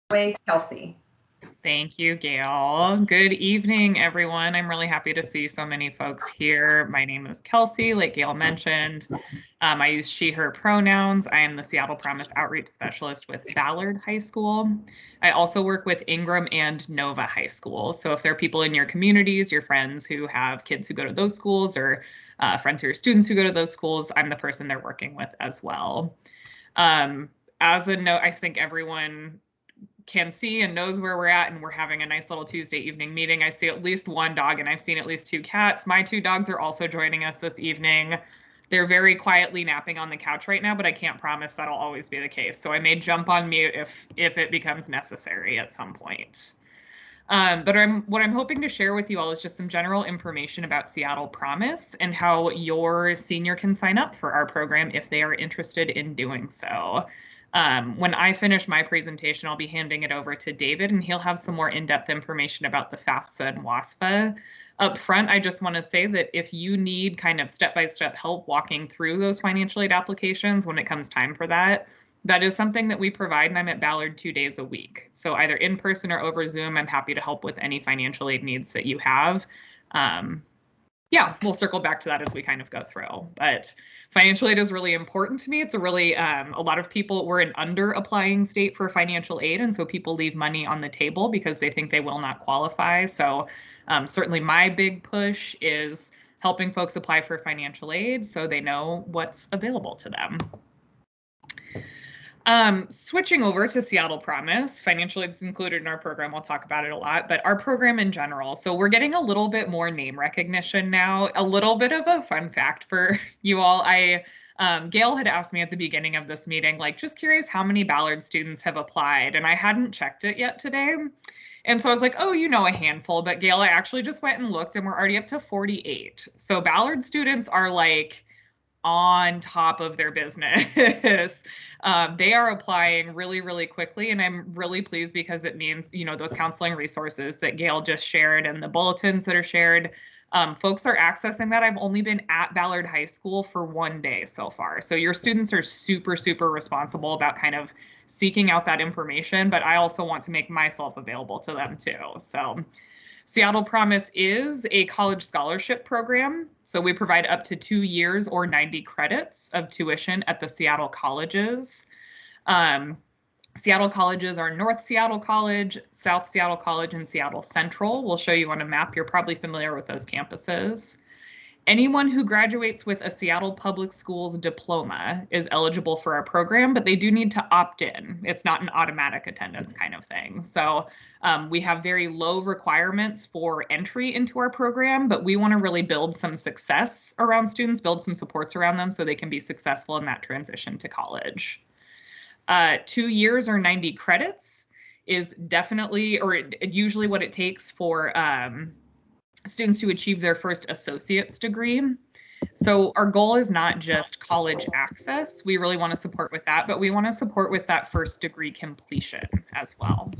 Kelsey. Thank you, Gail. Good evening, everyone. I'm really happy to see so many folks here. My name is Kelsey, like Gail mentioned. I use she, her pronouns. I am the Seattle Promise Outreach Specialist with Ballard High School. I also work with Ingram and Nova High School. So if there are people in your communities, your friends who have kids who go to those schools, or friends who are students who go to those schools, I'm the person they're working with as well. As a note, I think everyone can see and knows where we're at, and we're having a nice little Tuesday evening meeting. I see at least one dog, and I've seen at least two cats. My two dogs are also joining us this evening. They're very quietly napping on the couch right now, but I can't promise that'll always be the case. So I may jump on mute if it becomes necessary at some point. But what I'm hoping to share with you all is just some general information about Seattle Promise and how your senior can sign up for our program if they are interested in doing so. When I finish my presentation, I'll be handing it over to David, and he'll have some more in-depth information about the FAFSA and WASFA. Up front, I just want to say that if you need kind of step-by-step help walking through those financial aid applications when it comes time for that, that is something that we provide, and I'm at Ballard 2 days a week. So either in person or over Zoom, I'm happy to help with any financial aid needs that you have. Yeah, we'll circle back to that as we kind of go through. But financial aid is really important to me. It's a really, a lot of people, we're an under applying state for financial aid. And so people leave money on the table because they think they will not qualify. So certainly my big push is helping folks apply for financial aid so they know what's available to them. Switching over to Seattle Promise, financial aid is included in our program. We'll talk about it a lot, but our program in general. So we're getting a little bit more name recognition now. A little bit of a fun fact for you all. Gail had asked me at the beginning of this meeting, like, just curious how many Ballard students have applied, and I hadn't checked it yet today. And so I was like, oh, a handful. But Gail, I actually just went and looked, and we're already up to 48. So Ballard students are like on top of their business. They are applying really, really quickly. And I'm really pleased because it means, those counseling resources that Gail just shared and the bulletins that are shared, folks are accessing that. I've only been at Ballard High School for 1 day so far. So your students are super, super responsible about kind of seeking out that information, but I also want to make myself available to them too. So Seattle Promise is a college scholarship program. So we provide up to 2 years or 90 credits of tuition at the Seattle colleges. Seattle colleges are North Seattle College, South Seattle College, and Seattle Central. We'll show you on a map. You're probably familiar with those campuses. Anyone who graduates with a Seattle Public Schools diploma is eligible for our program, but they do need to opt in. It's not an automatic attendance kind of thing. So we have very low requirements for entry into our program, but we want to really build some success around students, build some supports around them so they can be successful in that transition to college. 2 years or 90 credits is definitely, or usually what it takes for students to achieve their first associate's degree. So our goal is not just college access. We really want to support with that, but we want to support with that first degree completion as well.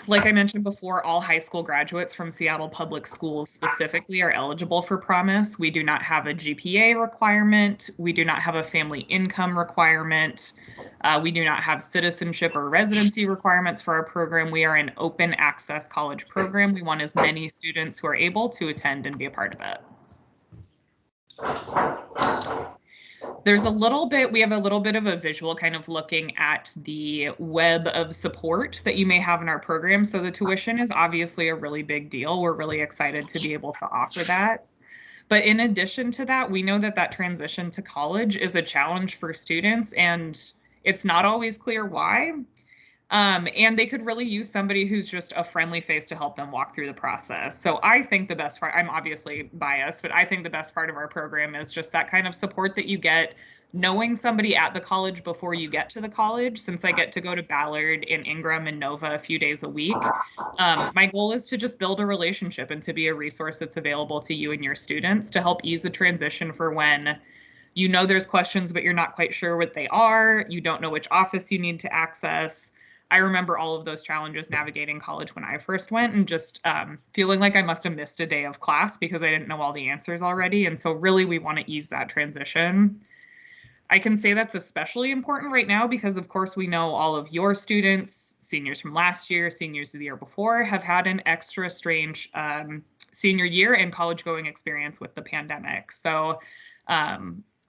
Like I mentioned before, all high school graduates from Seattle Public Schools specifically are eligible for Promise. We do not have a GPA requirement. We do not have a family income requirement. We do not have citizenship or residency requirements for our program. We are an open access college program. We want as many students who are able to attend and be a part of it. We have a little bit of a visual kind of looking at the web of support that you may have in our program. So the tuition is obviously a really big deal. We're really excited to be able to offer that. But in addition to that, we know that transition to college is a challenge for students, and it's not always clear why. And they could really use somebody who's just a friendly face to help them walk through the process. So I think the best part, I'm obviously biased, but I think the best part of our program is just that kind of support that you get knowing somebody at the college before you get to the college. Since I get to go to Ballard and Ingram and Nova a few days a week, my goal is to just build a relationship and to be a resource that's available to you and your students to help ease the transition for when there's questions, but you're not quite sure what they are. You don't know which office you need to access. I remember all of those challenges navigating college when I first went, and just feeling like I must have missed a day of class because I didn't know all the answers already. And so really we want to ease that transition. I can say that's especially important right now because, of course, we know all of your students, seniors from last year, seniors of the year before, have had an extra strange senior year and college going experience with the pandemic. So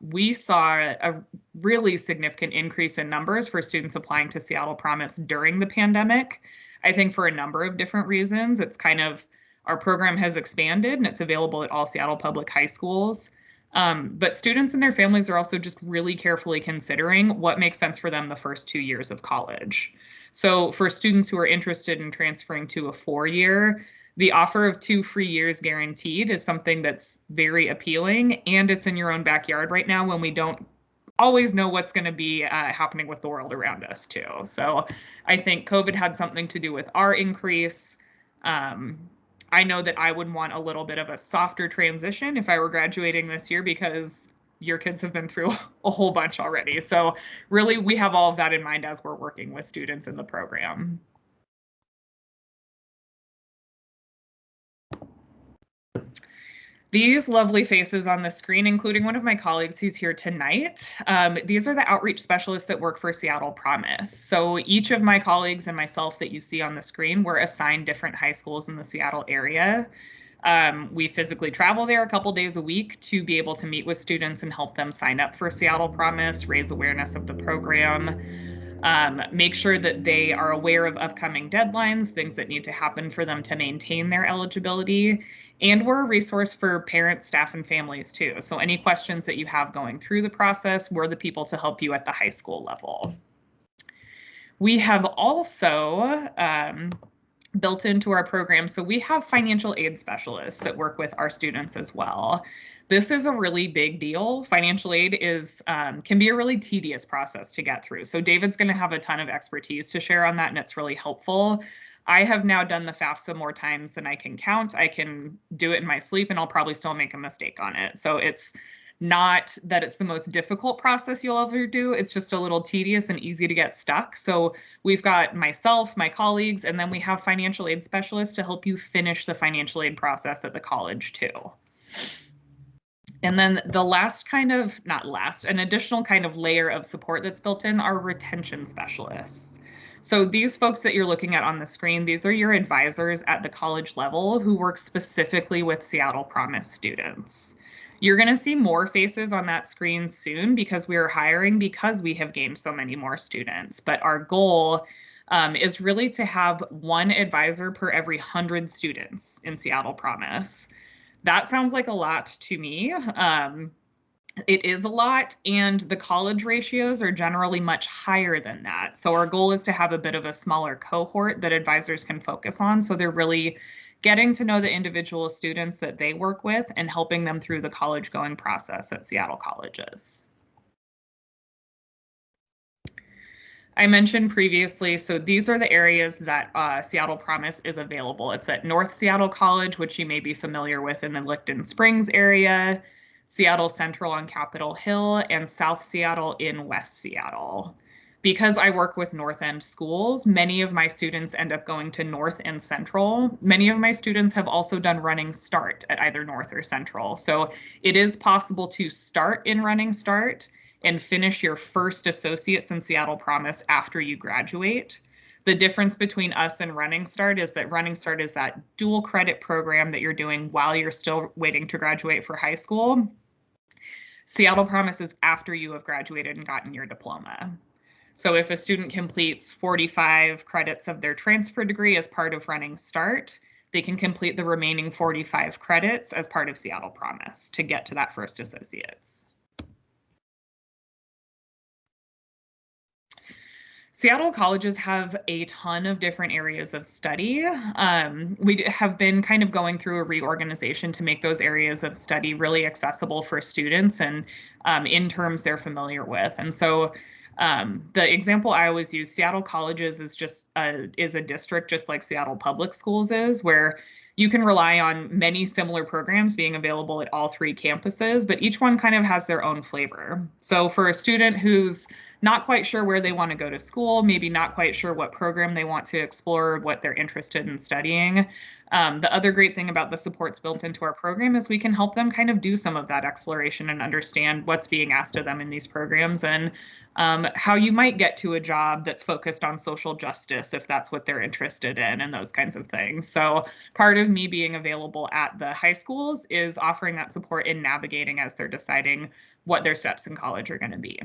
we saw a really significant increase in numbers for students applying to Seattle Promise during the pandemic. I think for a number of different reasons. It's kind of, our program has expanded and it's available at all Seattle public high schools. But students and their families are also just really carefully considering what makes sense for them the first 2 years of college. So for students who are interested in transferring to a 4-year, the offer of 2 free years guaranteed is something that's very appealing, and it's in your own backyard right now when we don't always know what's going to be happening with the world around us too. So I think COVID had something to do with our increase. I know that I would want a little bit of a softer transition if I were graduating this year because your kids have been through a whole bunch already. So really, we have all of that in mind as we're working with students in the program. These lovely faces on the screen, including one of my colleagues who's here tonight, these are the outreach specialists that work for Seattle Promise. So each of my colleagues and myself that you see on the screen were assigned different high schools in the Seattle area. We physically travel there a couple days a week to be able to meet with students and help them sign up for Seattle Promise, raise awareness of the program, make sure that they are aware of upcoming deadlines, things that need to happen for them to maintain their eligibility. And we're a resource for parents, staff, and families too. So any questions that you have going through the process, we're the people to help you at the high school level. We have also built into our program, so we have financial aid specialists that work with our students as well. This is a really big deal. Financial aid is can be a really tedious process to get through. So David's going to have a ton of expertise to share on that, and it's really helpful. I have now done the FAFSA more times than I can count. I can do it in my sleep, and I'll probably still make a mistake on it. So it's not that it's the most difficult process you'll ever do. It's just a little tedious and easy to get stuck. So we've got myself, my colleagues, and then we have financial aid specialists to help you finish the financial aid process at the college too. And then the last kind of, not last, an additional kind of layer of support that's built in are retention specialists. So these folks that you're looking at on the screen, these are your advisors at the college level who work specifically with Seattle Promise students. You're going to see more faces on that screen soon because we are hiring because we have gained so many more students. But our goal is really to have one advisor per every 100 students in Seattle Promise. That sounds like a lot to me. It is a lot, and the college ratios are generally much higher than that. So our goal is to have a bit of a smaller cohort that advisors can focus on. So they're really getting to know the individual students that they work with and helping them through the college going process at Seattle colleges. I mentioned previously, so these are the areas that Seattle Promise is available. It's at North Seattle College, which you may be familiar with in the Licton Springs area, Seattle Central on Capitol Hill, and South Seattle in West Seattle. Because I work with North End schools, many of my students end up going to North and Central. Many of my students have also done Running Start at either North or Central. So it is possible to start in Running Start and finish your first associates in Seattle Promise after you graduate. The difference between us and Running Start is that Running Start is that dual credit program that you're doing while you're still waiting to graduate for high school. Seattle Promise is after you have graduated and gotten your diploma. So if a student completes 45 credits of their transfer degree as part of Running Start, they can complete the remaining 45 credits as part of Seattle Promise to get to that first associates. Seattle colleges have a ton of different areas of study. We have been kind of going through a reorganization to make those areas of study really accessible for students and in terms they're familiar with. And so the example I always use, Seattle colleges is just is a district just like Seattle public schools is, where you can rely on many similar programs being available at all 3 campuses, but each one kind of has their own flavor. So for a student who's not quite sure where they want to go to school, maybe not quite sure what program they want to explore, what they're interested in studying. The other great thing about the supports built into our program is we can help them kind of do some of that exploration and understand what's being asked of them in these programs, and how you might get to a job that's focused on social justice if that's what they're interested in, and those kinds of things. So part of me being available at the high schools is offering that support in navigating as they're deciding what their steps in college are going to be.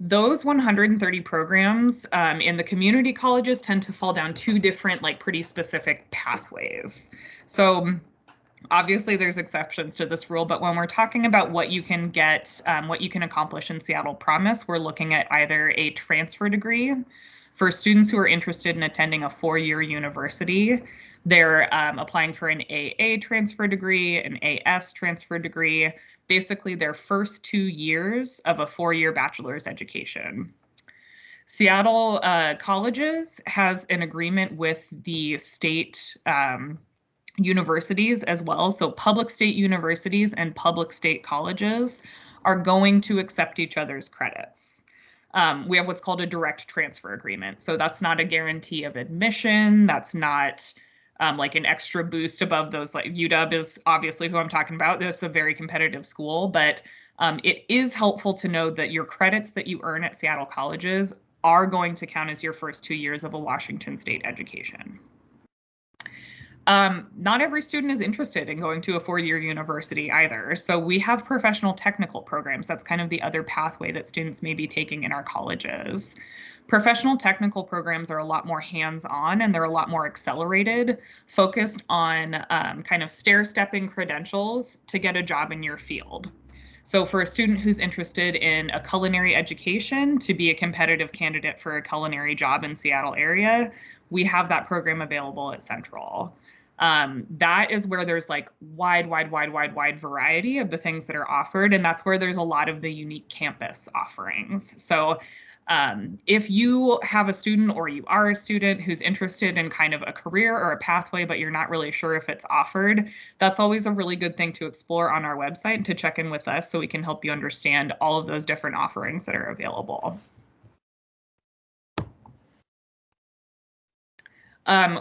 Those 130 programs in the community colleges tend to fall down two different, like, pretty specific pathways. So obviously there's exceptions to this rule, but when we're talking about what you can get, what you can accomplish in Seattle Promise, we're looking at either a transfer degree for students who are interested in attending a four-year university. They're applying for an AA transfer degree, an AS transfer degree, basically their first 2 years of a four-year bachelor's education. Seattle Colleges has an agreement with the state universities as well. So public state universities and public state colleges are going to accept each other's credits. We have what's called a direct transfer agreement. So that's not a guarantee of admission. That's not like an extra boost above those. Like UW is obviously who I'm talking about. This is a very competitive school, but it is helpful to know that your credits that you earn at Seattle colleges are going to count as your first 2 years of a Washington State education. Not every student is interested in going to a four-year university either. So we have professional technical programs. That's kind of the other pathway that students may be taking in our colleges. Professional technical programs are a lot more hands-on, and they're a lot more accelerated, focused on kind of stair-stepping credentials to get a job in your field. So for a student who's interested in a culinary education to be a competitive candidate for a culinary job in Seattle area, we have that program available at Central. That is where there's like wide variety of the things that are offered. And that's where there's a lot of the unique campus offerings. So if you have a student or you are a student who's interested in kind of a career or a pathway, but you're not really sure if it's offered, that's always a really good thing to explore on our website and to check in with us so we can help you understand all of those different offerings that are available.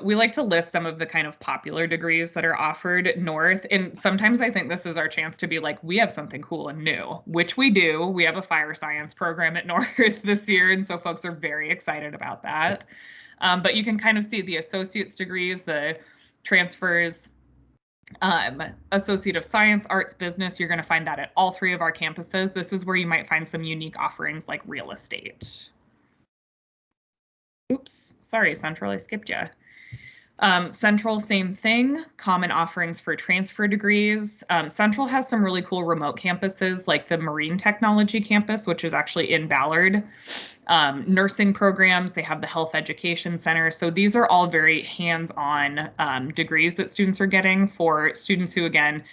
We like to list some of the kind of popular degrees that are offered at North. And sometimes I think this is our chance to be like, we have something cool and new, which we do. We have a fire science program at North this year. And so folks are very excited about that. But you can kind of see the associate's degrees, the transfers, Associate of Science, Arts, Business. You're going to find that at all three of our campuses. This is where you might find some unique offerings like real estate. Oops, sorry, Central, I skipped you. Central, same thing, common offerings for transfer degrees. Central has some really cool remote campuses like the Marine Technology campus, which is actually in Ballard. Nursing programs, they have the Health Education Center. So these are all very hands-on degrees that students are getting for students who, again,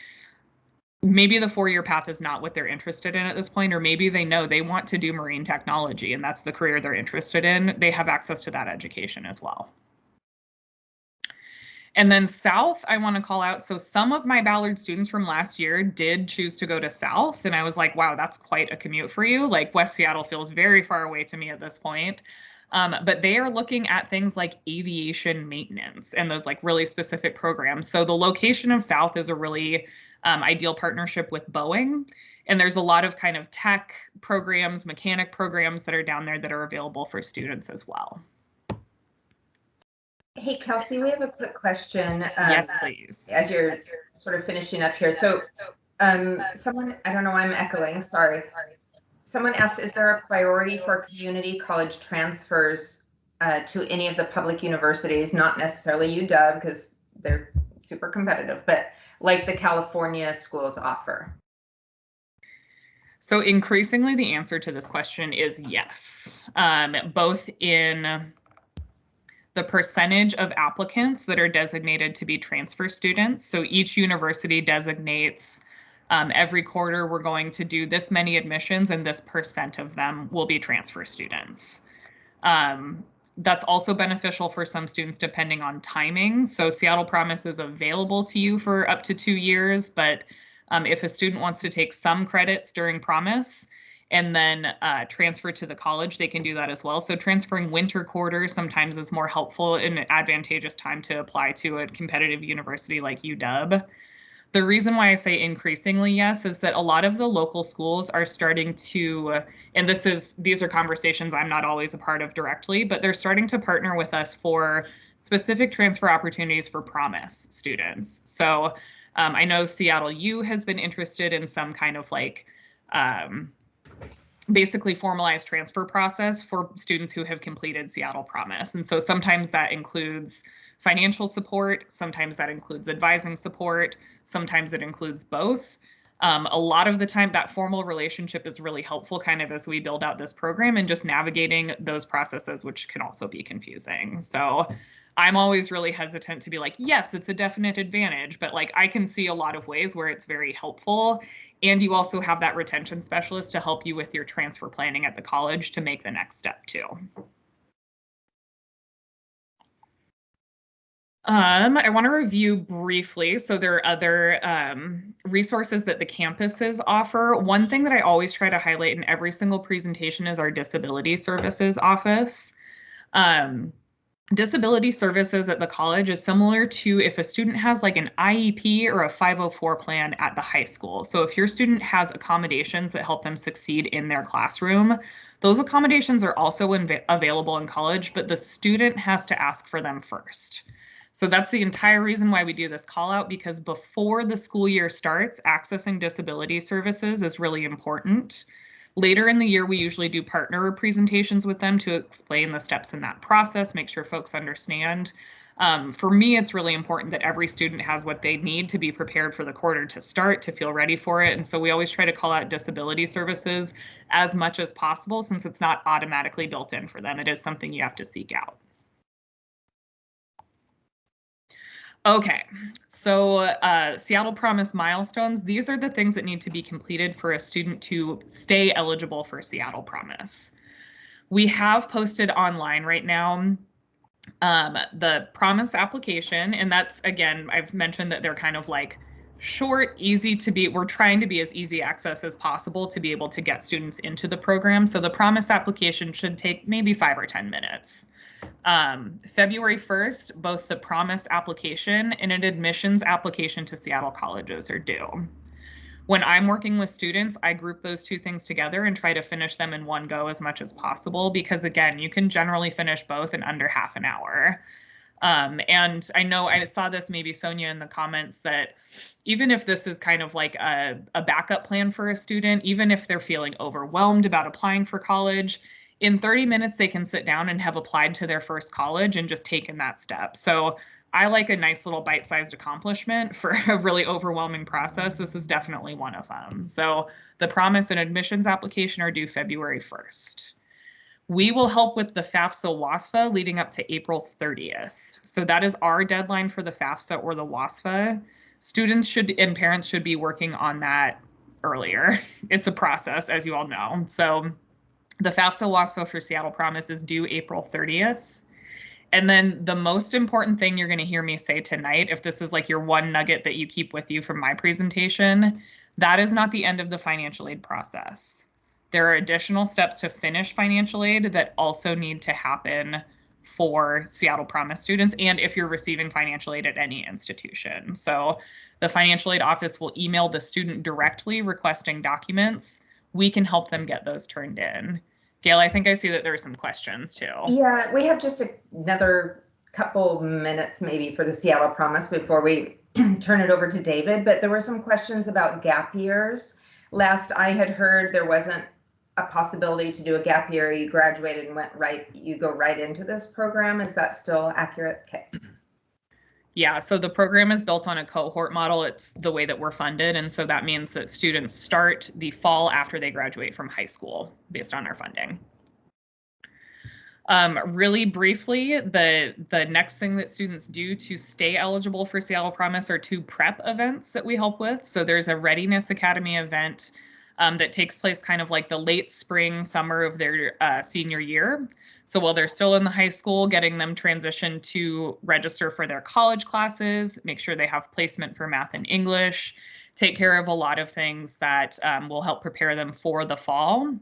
maybe the four-year path is not what they're interested in at this point, or maybe they know they want to do marine technology and that's the career they're interested in. They have access to that education as well. And then South, I want to call out, so some of my Ballard students from last year did choose to go to South, and I was like, wow, that's quite a commute for you. Like West Seattle feels very far away to me at this point. But they are looking at things like aviation maintenance and those like really specific programs. So the location of South is a really ideal partnership with Boeing. And there's a lot of kind of tech programs, mechanic programs that are down there that are available for students as well. Hey, Kelsey, we have a quick question. Yes, please. As you're sort of finishing up here. So someone, I don't know why I'm echoing, sorry. Someone asked, is there a priority for community college transfers to any of the public universities, not necessarily UW because they're super competitive, but like the California schools offer? So increasingly, the answer to this question is yes, both in the percentage of applicants that are designated to be transfer students. So each university designates every quarter we're going to do this many admissions and this % of them will be transfer students. That's also beneficial for some students depending on timing. So Seattle Promise is available to you for up to 2 years, but If a student wants to take some credits during Promise and then transfer to the college, they can do that as well. So transferring winter quarters sometimes is more helpful and an advantageous time to apply to a competitive university like UW. The reason why I say increasingly yes is that a lot of the local schools are starting to, and these are conversations I'm not always a part of directly, but they're starting to partner with us for specific transfer opportunities for Promise students. So I know Seattle U has been interested in some kind of like basically formalized transfer process for students who have completed Seattle Promise. And so sometimes that includes financial support, sometimes that includes advising support, sometimes it includes both. A lot of the time that formal relationship is really helpful kind of as we build out this program and just navigating those processes, which can also be confusing. So I'm always really hesitant to be like, yes, it's a definite advantage, but like I can see a lot of ways where it's very helpful. And you also have that retention specialist to help you with your transfer planning at the college to make the next step too. I want to review briefly. So there are other resources that the campuses offer. One thing that I always try to highlight in every single presentation is our disability services office. Disability services at the college is similar to if a student has like an IEP or a 504 plan at the high school. So if your student has accommodations that help them succeed in their classroom, those accommodations are also available in college, but the student has to ask for them first. So that's the entire reason why we do this call out, because before the school year starts, accessing disability services is really important. Later in the year, we usually do partner presentations with them to explain the steps in that process, make sure folks understand. For me, it's really important that every student has what they need to be prepared for the quarter to start, to feel ready for it. And so we always try to call out disability services as much as possible, since it's not automatically built in for them. It is something you have to seek out. Okay, so Seattle Promise milestones, these are the things that need to be completed for a student to stay eligible for Seattle Promise. We have posted online right now the Promise application, and that's, again, I've mentioned that they're kind of like short, easy to be, we're trying to be as easy access as possible to be able to get students into the program. So the Promise application should take maybe 5 or 10 minutes. February 1st, both the Promise application and an admissions application to Seattle colleges are due. When I'm working with students, I group those two things together and try to finish them in one go as much as possible, because again, you can generally finish both in under half an hour. And I know I saw this, maybe Sonia, in the comments, that even if this is kind of like a backup plan for a student, even if they're feeling overwhelmed about applying for college, in 30 minutes, they can sit down and have applied to their first college and just taken that step. So I like a nice little bite-sized accomplishment for a really overwhelming process. This is definitely one of them. So the Promise and admissions application are due February 1st. We will help with the FAFSA-WASFA leading up to April 30th. So that is our deadline for the FAFSA or the WASFA. Students should and parents should be working on that earlier. It's a process, as you all know. So the FAFSA-WASFA for Seattle Promise is due April 30th. And then the most important thing you're going to hear me say tonight, if this is like your one nugget that you keep with you from my presentation, that is not the end of the financial aid process. There are additional steps to finish financial aid that also need to happen for Seattle Promise students, and if you're receiving financial aid at any institution. So the financial aid office will email the student directly requesting documents. We can help them get those turned in. Gail, I think I see that there are some questions too. Yeah, we have just another couple minutes maybe for the Seattle Promise before we turn it over to David, but there were some questions about gap years. Last I had heard, there wasn't a possibility to do a gap year. You graduated and you go right into this program. Is that still accurate? Okay. Yeah, so the program is built on a cohort model. It's the way that we're funded. And so that means that students start the fall after they graduate from high school based on our funding. Really briefly, the next thing that students do to stay eligible for Seattle Promise are 2 prep events that we help with. So there's a Readiness Academy event that takes place kind of like the late spring, summer of their senior year. So while they're still in the high school, getting them transitioned to register for their college classes, make sure they have placement for math and English, take care of a lot of things that will help prepare them for the fall.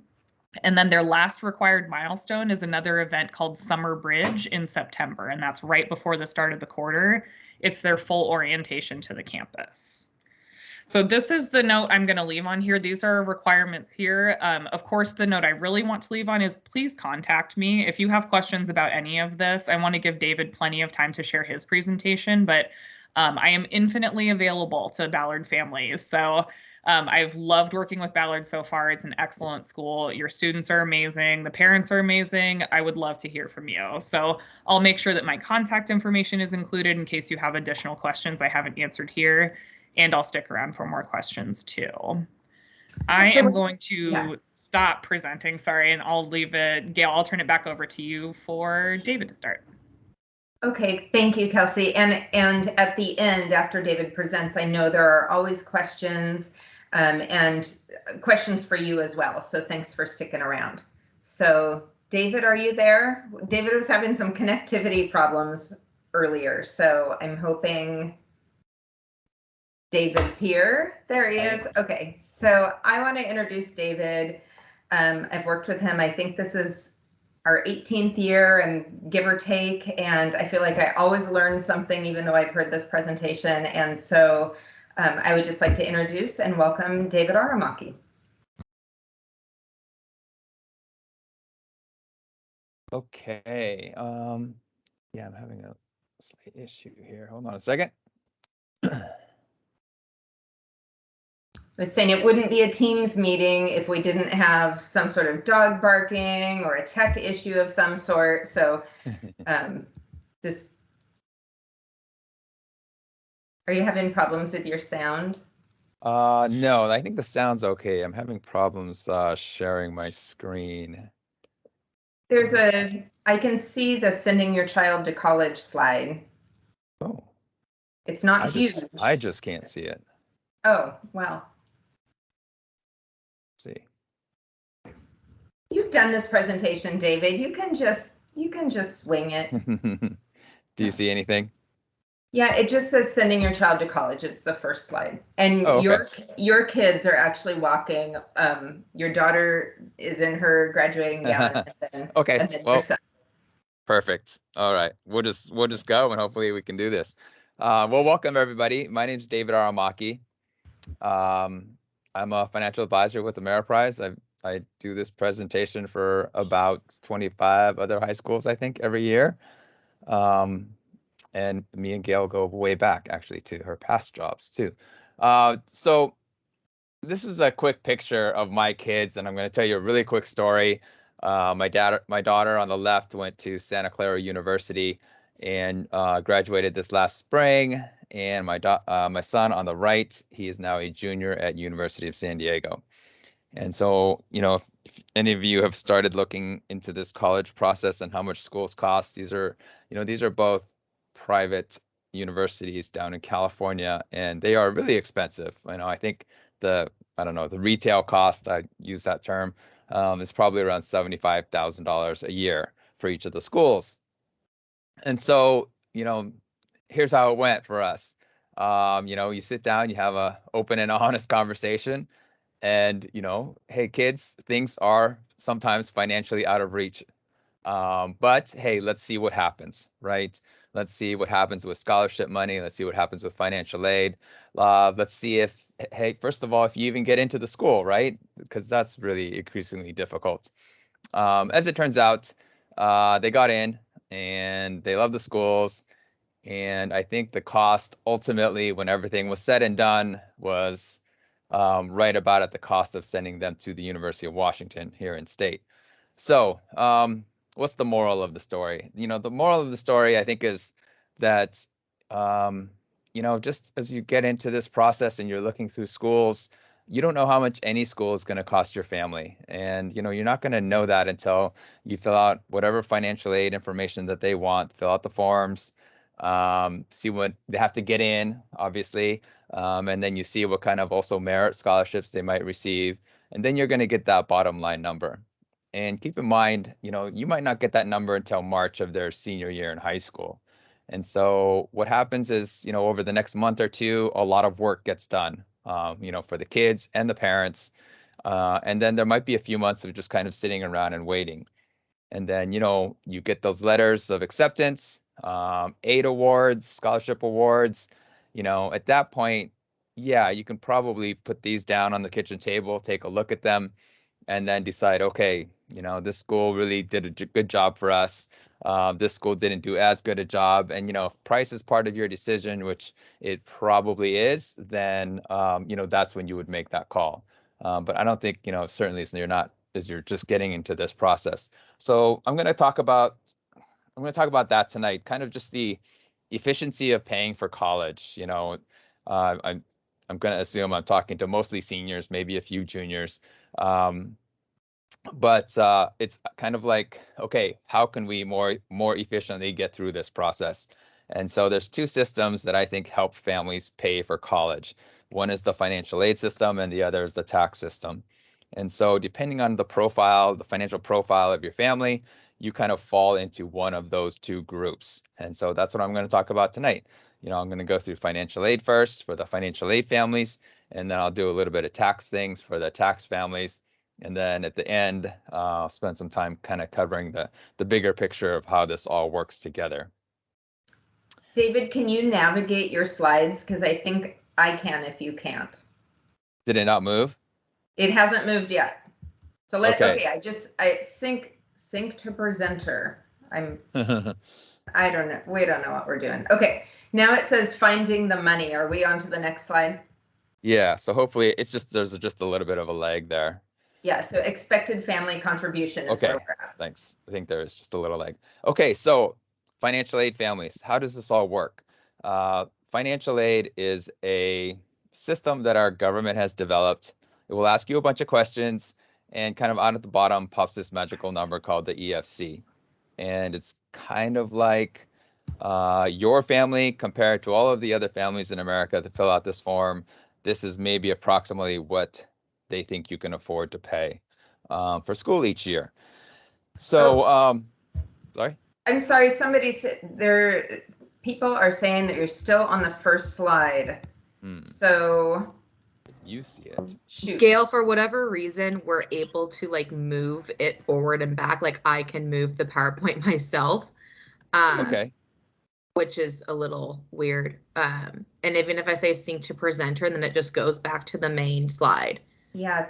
And then their last required milestone is another event called Summer Bridge in September, and that's right before the start of the quarter. It's their full orientation to the campus. So this is the note I'm going to leave on here. These are requirements here. Of course, the note I really want to leave on is please contact me if you have questions about any of this. I want to give David plenty of time to share his presentation, but I am infinitely available to Ballard families. So I've loved working with Ballard so far. It's an excellent school. Your students are amazing. The parents are amazing. I would love to hear from you. So I'll make sure that my contact information is included in case you have additional questions I haven't answered here. And I'll stick around for more questions too. I am going to stop presenting, sorry, and I'll leave it. Gail, I'll turn it back over to you for David to start. Okay, thank you, Kelsey. And at the end, after David presents, I know there are always questions and questions for you as well. So thanks for sticking around. So David, are you there? David was having some connectivity problems earlier, so I'm hoping David's here. There he is. Okay, so I want to introduce David. I've worked with him. I think this is our 18th year and give or take, and I feel like I always learn something even though I've heard this presentation. And so I would just like to introduce and welcome David Aramaki. Okay. Yeah, I'm having a slight issue here. Hold on a second. I was saying it wouldn't be a Teams meeting if we didn't have some sort of dog barking or a tech issue of some sort. So just, are you having problems with your sound? No, I think the sound's okay. I'm having problems sharing my screen. There's I can see the sending your child to college slide. Oh. It's not huge. I just can't see it. Oh, well. See. You've done this presentation, David. You can just swing it. Do you see anything? Yeah, it just says sending your child to college. It's the first slide. And your kids are actually walking. Your daughter is in her graduating gown. Okay. Well, perfect. All right. We'll just go and hopefully we can do this. Well, welcome everybody. My name is David Aramaki. I'm a financial advisor with Ameriprise. I do this presentation for about 25 other high schools, I think, every year. And me and Gail go way back, actually, to her past jobs, too. So this is a quick picture of my kids, and I'm going to tell you a really quick story. My daughter on the left went to Santa Clara University and graduated this last spring. And my son on the right, he is now a junior at University of San Diego. And so, if any of you have started looking into this college process and how much schools cost, these are both private universities down in California, and they are really expensive. I think the retail cost, I use that term, is probably around $75,000 a year for each of the schools. And so, here's how it went for us. You sit down, you have a open and honest conversation, and hey kids, things are sometimes financially out of reach. But hey, let's see what happens, right? Let's see what happens with scholarship money. Let's see what happens with financial aid. Let's see if, hey, first of all, if you even get into the school, right? Because that's really increasingly difficult. As it turns out, they got in and they love the schools. And I think the cost ultimately, when everything was said and done, was right about at the cost of sending them to the University of Washington here in state. So what's the moral of the story? The moral of the story, I think, is that, just as you get into this process and you're looking through schools, you don't know how much any school is going to cost your family. And, you're not going to know that until you fill out whatever financial aid information that they want, fill out the forms, see what they have to get in, obviously. And then you see what kind of also merit scholarships they might receive. And then you're going to get that bottom line number. And keep in mind, you might not get that number until March of their senior year in high school. And so what happens is, over the next month or two, a lot of work gets done for the kids and the parents. And then there might be a few months of just kind of sitting around and waiting. And then, you get those letters of acceptance, aid awards, scholarship awards. At that point, yeah, you can probably put these down on the kitchen table, take a look at them, and then decide, okay, this school really did a good job for us. This school didn't do as good a job. And, if price is part of your decision, which it probably is, then, that's when you would make that call. But I don't think, certainly as you're just getting into this process. So I'm going to talk about that tonight, kind of just the efficiency of paying for college. I'm going to assume I'm talking to mostly seniors, maybe a few juniors. But it's kind of like, okay, how can we more efficiently get through this process? And so there's two systems that I think help families pay for college. One is the financial aid system, and the other is the tax system. And so depending on the financial profile of your family, you kind of fall into one of those two groups. And so that's what I'm going to talk about tonight. I'm going to go through financial aid first for the financial aid families, and then I'll do a little bit of tax things for the tax families. And then at the end, I'll spend some time kind of covering the bigger picture of how this all works together. David, can you navigate your slides? Because I think I can if you can't. Did it not move? It hasn't moved yet. So Okay. I sync to presenter. I don't know. We don't know what we're doing. Okay. Now it says finding the money. Are we on to the next slide? Yeah. So hopefully there's just a little bit of a lag there. Yeah. So expected family contribution is where we're at. Thanks. I think there is just a little lag. Okay. So financial aid families, how does this all work? Financial aid is a system that our government has developed. It will ask you a bunch of questions, and kind of out at the bottom pops this magical number called the EFC. And it's kind of like your family compared to all of the other families in America that fill out this form. This is maybe approximately what they think you can afford to pay for school each year. So, sorry? I'm sorry, somebody said people are saying that you're still on the first slide. So you see it. Shoot. Gail, for whatever reason, we're able to move it forward and back. I can move the PowerPoint myself. Okay. Which is a little weird. And even if I say sync to presenter, then it just goes back to the main slide. Yeah.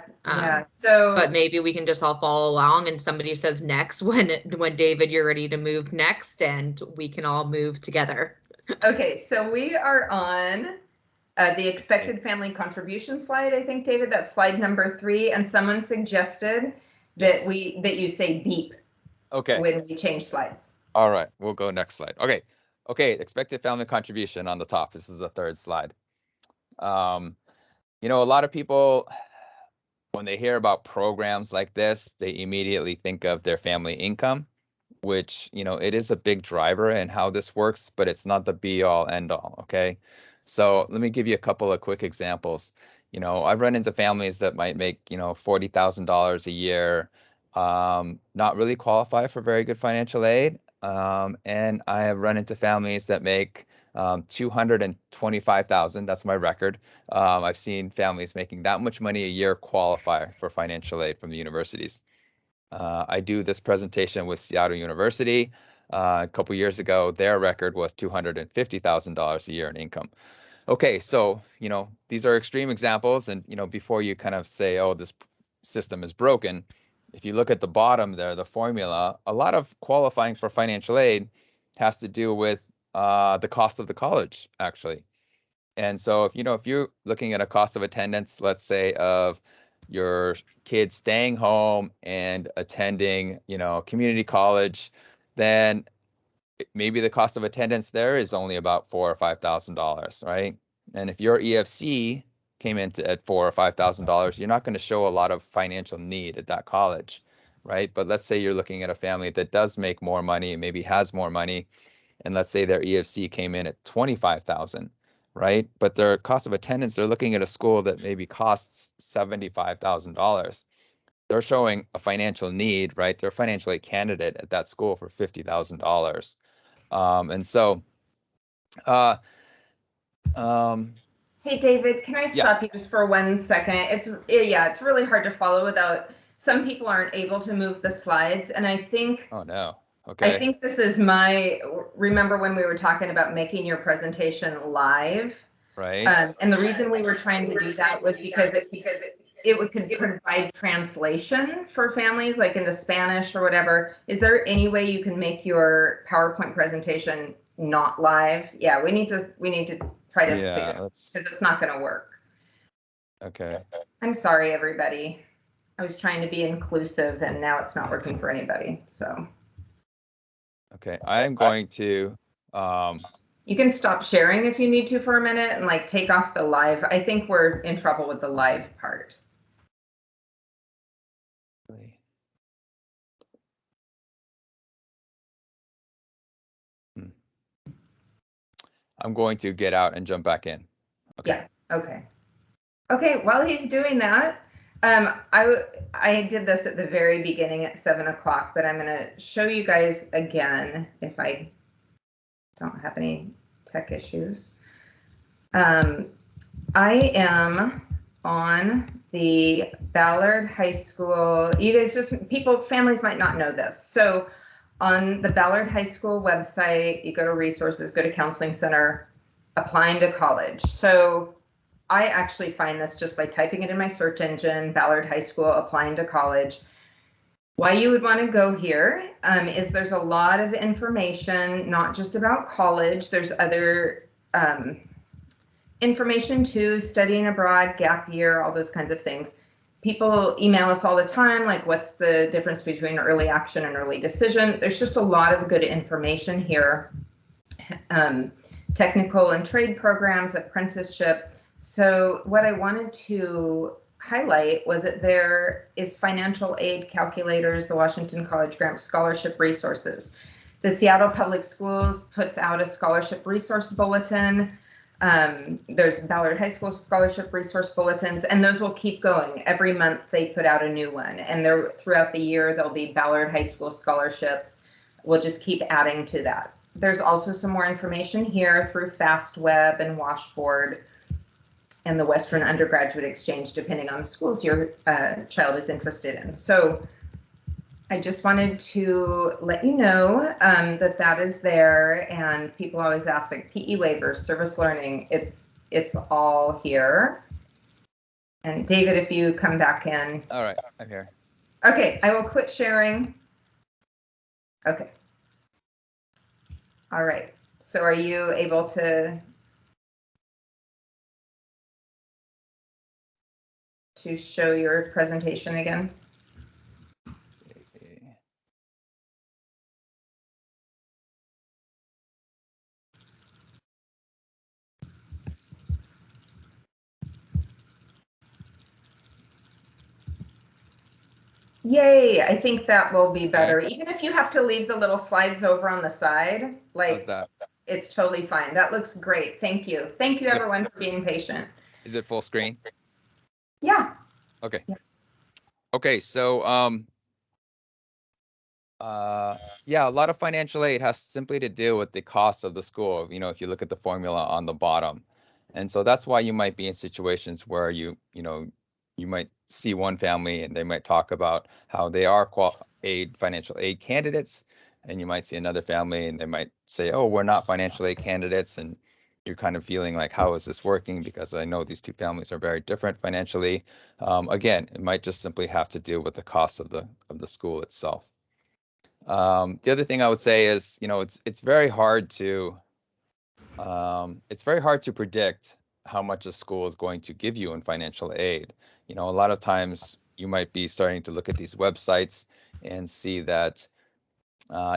So, but maybe we can just all follow along, and somebody says next when David, you're ready to move next, and we can all move together. Okay. So we are on the expected family contribution slide. I think, David, that's slide number 3. And someone suggested that you say beep. Okay. When we change slides. All right. We'll go next slide. Okay. Expected family contribution on the top. This is the third slide. A lot of people, when they hear about programs like this, they immediately think of their family income, which, it is a big driver in how this works, but it's not the be all end all. Okay. So let me give you a couple of quick examples. I've run into families that might make, $40,000 a year, not really qualify for very good financial aid. And I have run into families that make $225,000. That's my record. I've seen families making that much money a year qualify for financial aid from the universities. I do this presentation with Seattle University. A couple years ago, their record was $250,000 a year in income. Okay, so, these are extreme examples. And, before you kind of say, oh, this system is broken, if you look at the bottom there, the formula, a lot of qualifying for financial aid has to do with the cost of the college, actually. And so if you're looking at a cost of attendance, let's say of your kids staying home and attending, community college, then maybe the cost of attendance there is only about $4,000 or $5,000, right? And if your EFC came into at $4,000 or $5,000, you're not going to show a lot of financial need at that college, right? But let's say you're looking at a family that does make more money, maybe has more money, and let's say their EFC came in at $25,000, right? But their cost of attendance, they're looking at a school that maybe costs $75,000. They're showing a financial need, right? They're a financial aid candidate at that school for $50,000. And so, Hey, David, can I Yeah. stop you just for 1 second? It's really hard to follow without, some people aren't able to move the slides. And I think, Oh no. Okay. this is remember when we were talking about making your presentation live? Right. And the reason we were trying to do that was because it could provide translation for families, like into Spanish or whatever. Is there any way you can make your PowerPoint presentation not live? Yeah, we need to try to fix it because it's not going to work. Okay. I'm sorry, everybody. I was trying to be inclusive and now it's not working for anybody. So. Okay, I am going to, You can stop sharing if you need to for a minute and like take off the live. I think we're in trouble with the live part. I'm going to get out and jump back in. Okay. Yeah. Okay. Okay. While he's doing that, I did this at the very beginning at 7 o'clock, but I'm going to show you guys again if I don't have any tech issues. I am on the Ballard High School. You guys families might not know this. So on the Ballard High School website, you go to resources, go to counseling center, applying to college. So I actually find this just by typing it in my search engine, Ballard High School, applying to college. Why you would want to go here is there's a lot of information, not just about college. There's other information too, studying abroad, gap year, all those kinds of things. People email us all the time, like what's the difference between early action and early decision? There's just a lot of good information here. Technical and trade programs, apprenticeship. So what I wanted to highlight was that there is financial aid calculators, the Washington College Grant Scholarship Resources. The Seattle Public Schools puts out a scholarship resource bulletin. There's Ballard High School scholarship resource bulletins, and those will keep going. Every month they put out a new one, and throughout the year there'll be Ballard High School scholarships. We'll just keep adding to that. There's also some more information here through FastWeb and Washboard and the Western Undergraduate Exchange, depending on the schools your child is interested in. So I just wanted to let you know that is there, and people always ask, like, PE waivers, service learning, it's all here. And David, if you come back in. All right, I'm here. Okay, I will quit sharing. Okay. All right, so are you able to show your presentation again? Yay, I think that will be better. Okay. Even if you have to leave the little slides over on the side, like it's totally fine. That looks great. Thank you. Thank you everyone for being patient. Is it full screen? Yeah. Okay. Yeah. Okay, so yeah, a lot of financial aid has simply to do with the cost of the school, you know, if you look at the formula on the bottom. And so that's why you might be in situations where you might see one family and they might talk about how they are financial aid candidates, and you might see another family and they might say, oh, we're not financial aid candidates, and you're kind of feeling like, how is this working? Because I know these two families are very different financially. Again, it might just simply have to do with the cost of the school itself. The other thing I would say is, you know, it's very hard to predict how much a school is going to give you in financial aid. You know, a lot of times you might be starting to look at these websites and see that,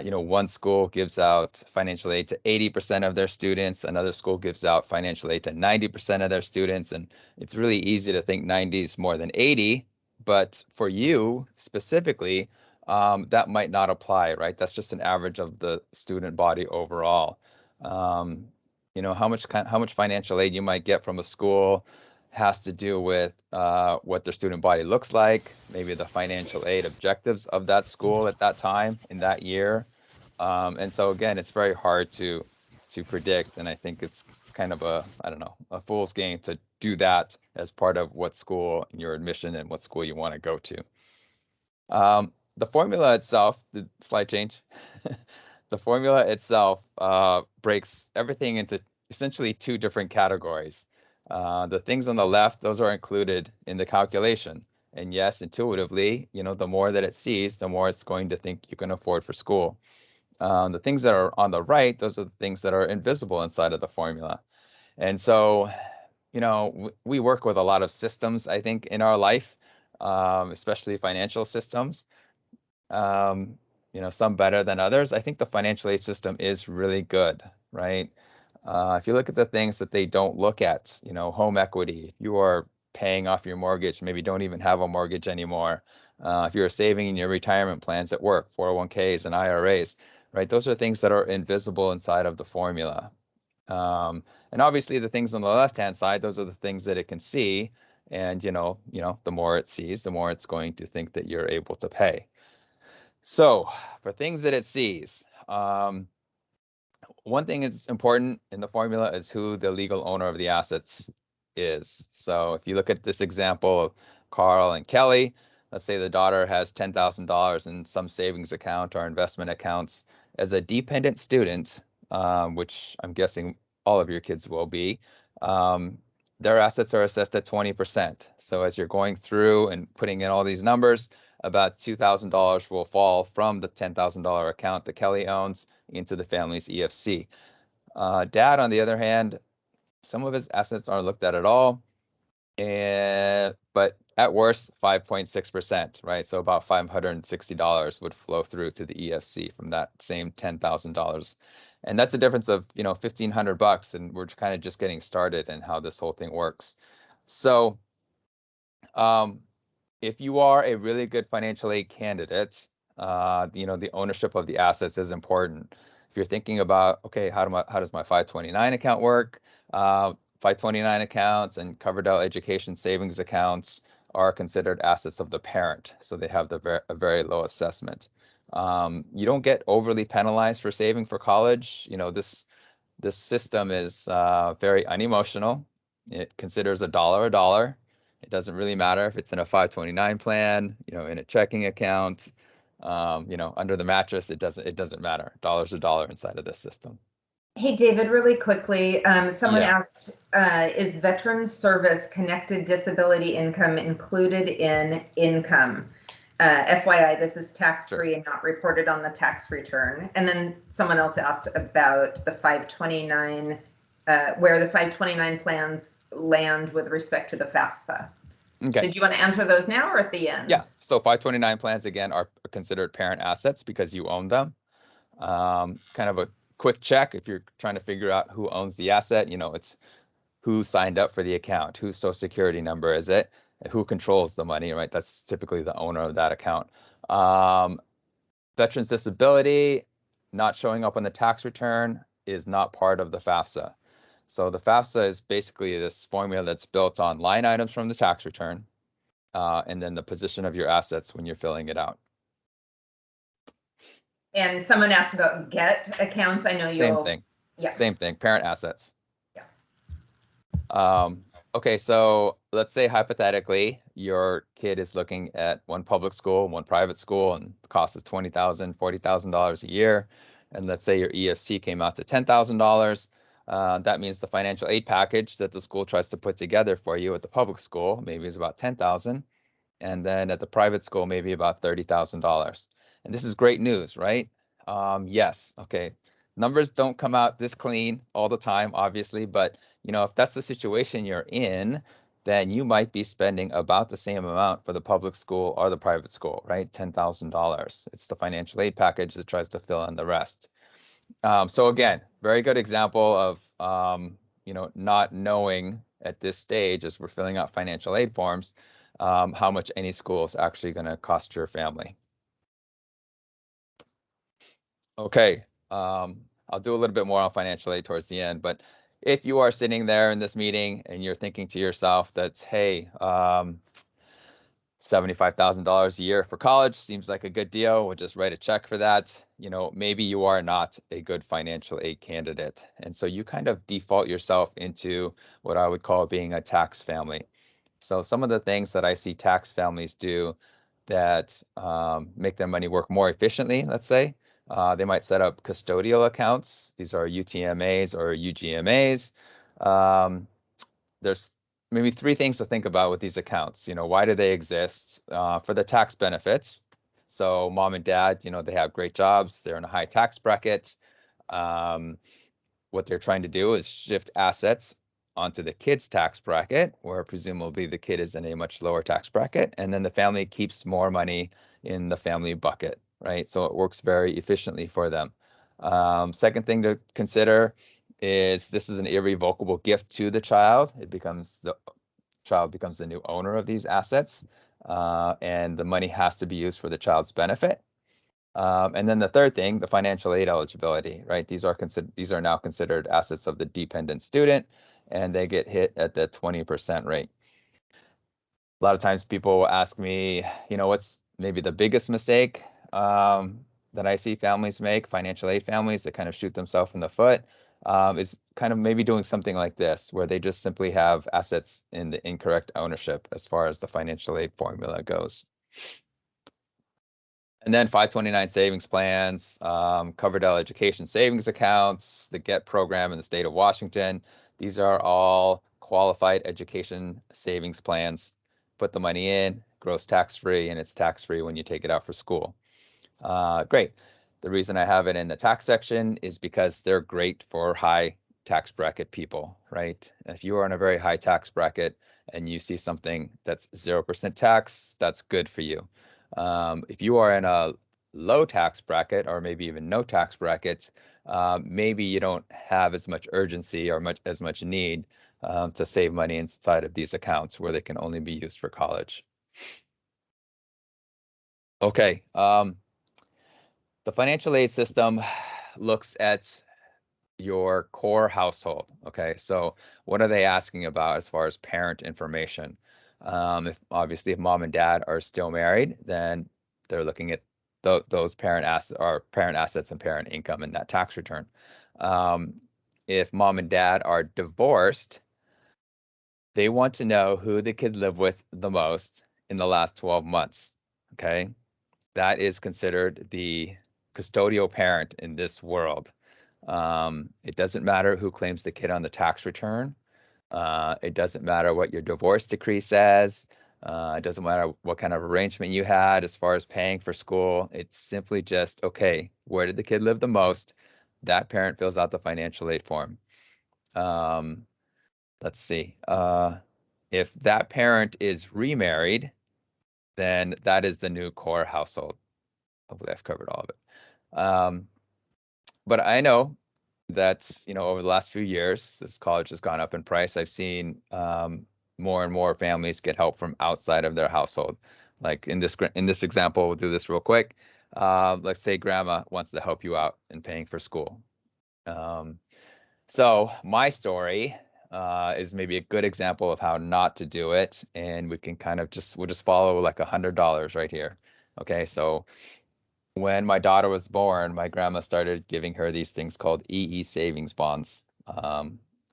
you know, one school gives out financial aid to 80% of their students, another school gives out financial aid to 90% of their students, and it's really easy to think 90 is more than 80, but for you specifically, that might not apply, right? That's just an average of the student body overall. You know, how much financial aid you might get from a school has to do with what their student body looks like, maybe the financial aid objectives of that school at that time in that year. And so again, it's very hard to to predict. And I think it's kind of a, I don't know, a fool's game to do that as part of what school and your admission and what school you want to go to. The formula itself, the slide change, the formula itself breaks everything into essentially two different categories. The things on the left, those are included in the calculation. And yes, intuitively, the more that it sees, the more it's going to think you can afford for school. The things that are on the right, those are the things that are invisible inside of the formula. And so, we work with a lot of systems, I think, in our life, especially financial systems. Some better than others. I think the financial aid system is really good, right? If you look at the things that they don't look at, home equity, if you are paying off your mortgage, maybe don't even have a mortgage anymore. If you're saving in your retirement plans at work, 401ks and IRAs, right? Those are things that are invisible inside of the formula. And obviously the things on the left-hand side, those are the things that it can see. And, the more it sees, the more it's going to think that you're able to pay. So for things that it sees, one thing that's important in the formula is who the legal owner of the assets is. So if you look at this example of Carl and Kelly, let's say the daughter has $10,000 in some savings account or investment accounts. As a dependent student, which I'm guessing all of your kids will be, their assets are assessed at 20%. So as you're going through and putting in all these numbers, about $2,000 will fall from the $10,000 account that Kelly owns into the family's EFC. Dad, on the other hand, some of his assets aren't looked at all, but at worst, 5.6%, right? So about $560 would flow through to the EFC from that same $10,000. And that's a difference of, $1,500, and we're kind of just getting started in how this whole thing works. So, if you are a really good financial aid candidate, the ownership of the assets is important. If you're thinking about, okay, how does my 529 account work? 529 accounts and covered out education savings accounts are considered assets of the parent, so they have a very low assessment. You don't get overly penalized for saving for college. This system is very unemotional. It considers a dollar. It doesn't really matter if it's in a 529 plan, in a checking account, under the mattress. It doesn't matter. Dollar's a dollar inside of this system. Hey, David, really quickly, someone asked, is veteran service connected disability income included in income? FYI, this is tax-free and not reported on the tax return. And then someone else asked about the 529, where the 529 plans land with respect to the FAFSA. Okay. Did you want to answer those now or at the end? Yeah, so 529 plans, again, are considered parent assets because you own them. Kind of a quick check if you're trying to figure out who owns the asset, it's who signed up for the account, whose social security number is it, who controls the money, right? That's typically the owner of that account. Veterans disability not showing up on the tax return is not part of the FAFSA. So the FAFSA is basically this formula that's built on line items from the tax return, and then the position of your assets when you're filling it out. And someone asked about GET accounts. I know you'll... Same thing. Yeah. Same thing. Parent assets. Yeah. Okay, so let's say hypothetically your kid is looking at one public school, one private school, and the cost is $20,000, $40,000 a year. And let's say your EFC came out to $10,000. That means the financial aid package that the school tries to put together for you at the public school maybe is about $10,000, and then at the private school maybe about $30,000. And this is great news, right? Yes. Okay. Numbers don't come out this clean all the time, obviously, but if that's the situation you're in, then you might be spending about the same amount for the public school or the private school, right? $10,000. It's the financial aid package that tries to fill in the rest. So again, very good example of not knowing at this stage as we're filling out financial aid forms how much any school is actually going to cost your family. Okay, I'll do a little bit more on financial aid towards the end, but if you are sitting there in this meeting and you're thinking to yourself that, hey, $75,000 a year for college seems like a good deal. We'll just write a check for that. You know, maybe you are not a good financial aid candidate. And so you kind of default yourself into what I would call being a tax family. So some of the things that I see tax families do that make their money work more efficiently, let's say, they might set up custodial accounts. These are UTMAs or UGMAs. There's maybe three things to think about with these accounts. You know, why do they exist? For the tax benefits. So mom and dad, you know, they have great jobs. They're in a high tax bracket. What they're trying to do is shift assets onto the kid's tax bracket, where presumably the kid is in a much lower tax bracket, and then the family keeps more money in the family bucket, right? So it works very efficiently for them. Second thing to consider is this is an irrevocable gift to the child. The child becomes the new owner of these assets, and the money has to be used for the child's benefit. And then the third thing, the financial aid eligibility, right? These are now considered assets of the dependent student, and they get hit at the 20% rate. A lot of times people will ask me, you know, what's maybe the biggest mistake that I see families make, financial aid families that kind of shoot themselves in the foot, is kind of maybe doing something like this, where they just simply have assets in the incorrect ownership as far as the financial aid formula goes. And then 529 savings plans, Coverdell education savings accounts, the GET program in the state of Washington. These are all qualified education savings plans. Put the money in, grows tax-free, and it's tax-free when you take it out for school. Great. The reason I have it in the tax section is because they're great for high tax bracket people, right? If you are in a very high tax bracket and you see something that's 0% tax, that's good for you. If you are in a low tax bracket or maybe even no tax brackets, maybe you don't have as much urgency or as much need to save money inside of these accounts where they can only be used for college. Okay, the financial aid system looks at your core household. Okay, so what are they asking about as far as parent information? If mom and dad are still married, then they're looking at those parent assets and parent income in that tax return. If mom and dad are divorced, they want to know who the kid lived with the most in the last 12 months. Okay, that is considered the custodial parent in this world. It doesn't matter who claims the kid on the tax return. It doesn't matter what your divorce decree says. It doesn't matter what kind of arrangement you had as far as paying for school. It's simply just, okay, where did the kid live the most? That parent fills out the financial aid form. Let's see. If that parent is remarried, then that is the new core household. Hopefully I've covered all of it. But I know that, you know, over the last few years, as college has gone up in price, I've seen more and more families get help from outside of their household. Like in this example, we'll do this real quick. Let's say grandma wants to help you out in paying for school. So my story is maybe a good example of how not to do it, and we can kind of we'll just follow like $100 right here. Okay, so when my daughter was born, my grandma started giving her these things called EE savings bonds.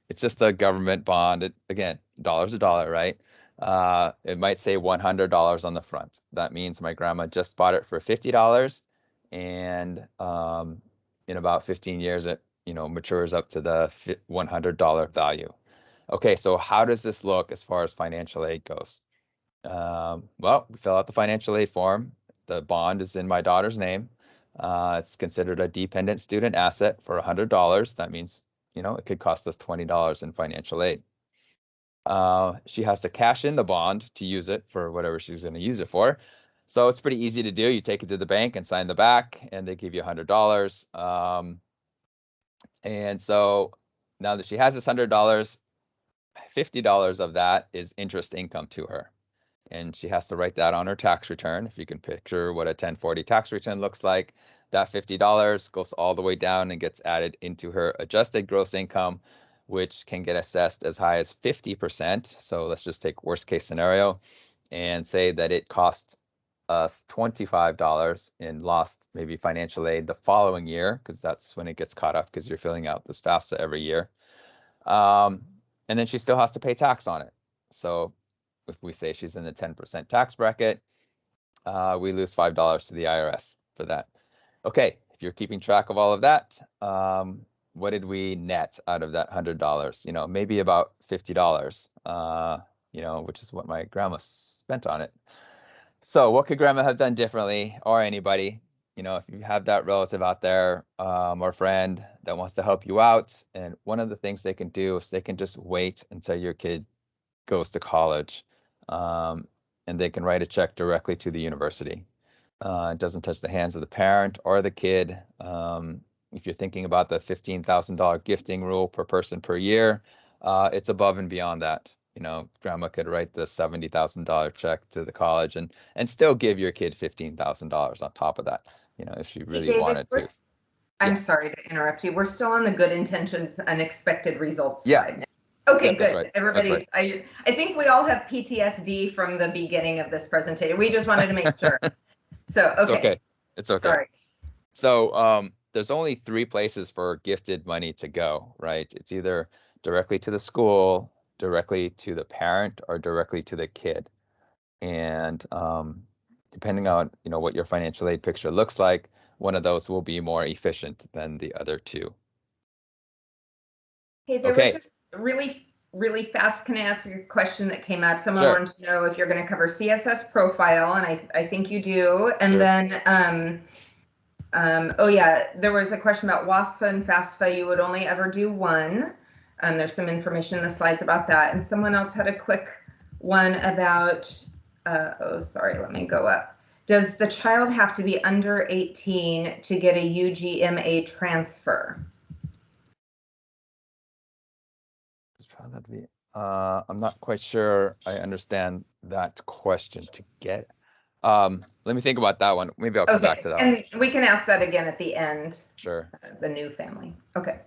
It's just a government bond. Again, dollar's a dollar, right? It might say $100 on the front. That means my grandma just bought it for $50, and in about 15 years, it matures up to the $100 value. Okay, so how does this look as far as financial aid goes? Well, we fill out the financial aid form. The bond is in my daughter's name. It's considered a dependent student asset for $100. That means, it could cost us $20 in financial aid. She has to cash in the bond to use it for whatever she's going to use it for. So it's pretty easy to do. You take it to the bank and sign the back, and they give you $100. And so now that she has this $100, $50 of that is interest income to her. And she has to write that on her tax return. If you can picture what a 1040 tax return looks like, that $50 goes all the way down and gets added into her adjusted gross income, which can get assessed as high as 50%. So let's just take worst case scenario. and say that it cost us $25 in lost maybe financial aid the following year, because that's when it gets caught up because you're filling out this FAFSA every year. And then she still has to pay tax on it. So if we say she's in the 10% tax bracket, we lose $5 to the IRS for that. Okay, if you're keeping track of all of that, what did we net out of that $100? You know, maybe about $50, you know, which is what my grandma spent on it. So what could grandma have done differently, or anybody? You know, if you have that relative out there or friend that wants to help you out, and one of the things they can do is they can just wait until your kid goes to college, and they can write a check directly to the university. It doesn't touch the hands of the parent or the kid. If you're thinking about the $15,000 gifting rule per person per year, it's above and beyond that. You know, grandma could write the $70,000 check to the college and still give your kid $15,000 on top of that, you know, if she really David, wanted to. I'm Yeah. sorry to interrupt you. We're still on the good intentions, unexpected results Yeah. slide now. Okay, Yeah, that's good. right. Everybody's, That's I think we all have PTSD from the beginning of this presentation. We just wanted to make sure. So, It's okay. okay. It's okay. Sorry. So there's only 3 places for gifted money to go, right? It's either directly to the school, directly to the parent, or directly to the kid. And depending on, you know, what your financial aid picture looks like, one of those will be more efficient than the other 2. Hey, there Okay. were just really fast. Can I ask you a question that came up? Someone Sure. wanted to know if you're going to cover CSS profile, and I think you do. And Sure. then, oh yeah, there was a question about WASFA and FAFSA. You would only ever do one. There's some information in the slides about that. And someone else had a quick one about, oh, sorry, let me go up. Does the child have to be under 18 to get a UGMA transfer? I'm not quite sure I understand that question. To get, let me think about that one. Maybe I'll come back to that one. And we can ask that again at the end. Sure. The new family. Okay.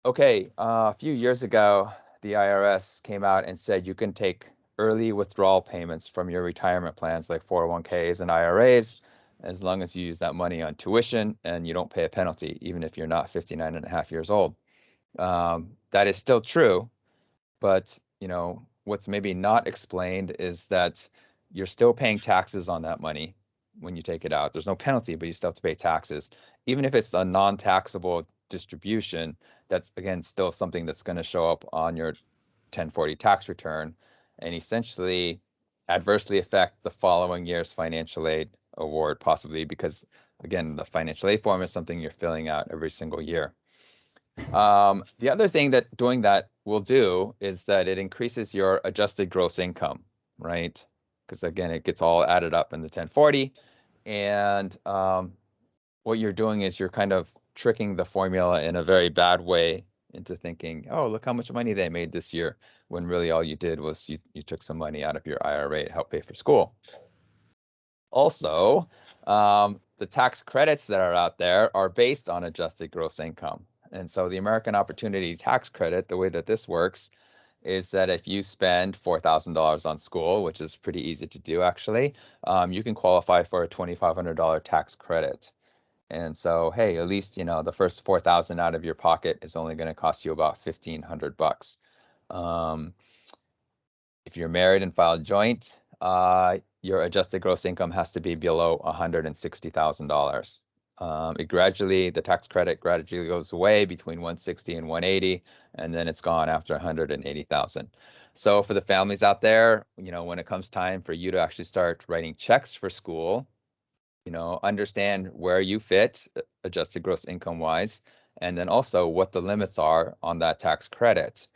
Okay, a few years ago, the IRS came out and said you can take early withdrawal payments from your retirement plans like 401ks and IRAs, as long as you use that money on tuition and you don't pay a penalty, even if you're not 59 and a half years old. That is still true, but you know, what's maybe not explained is that you're still paying taxes on that money when you take it out. There's no penalty, but you still have to pay taxes. Even if it's a non-taxable distribution, that's again still something that's going to show up on your 1040 tax return and essentially adversely affect the following year's financial aid award, possibly because again, the financial aid form is something you're filling out every single year. The other thing that doing that will do is that it increases your adjusted gross income, right? Because again, it gets all added up in the 1040. And what you're doing is you're kind of tricking the formula in a very bad way into thinking, oh, look how much money they made this year, when really all you did was you took some money out of your IRA to help pay for school. Also, the tax credits that are out there are based on adjusted gross income. And so the American Opportunity Tax Credit, the way that this works is that if you spend $4,000 on school, which is pretty easy to do actually, you can qualify for a $2,500 tax credit. And so, hey, at least, you know, the first $4,000 out of your pocket is only going to cost you about $1,500. If you're married and filed joint, your adjusted gross income has to be below $160,000. The tax credit gradually goes away between 160 and 180, and then it's gone after 180,000. So for the families out there, you know, when it comes time for you to actually start writing checks for school, you know, understand where you fit adjusted gross income wise, and then also what the limits are on that tax credit.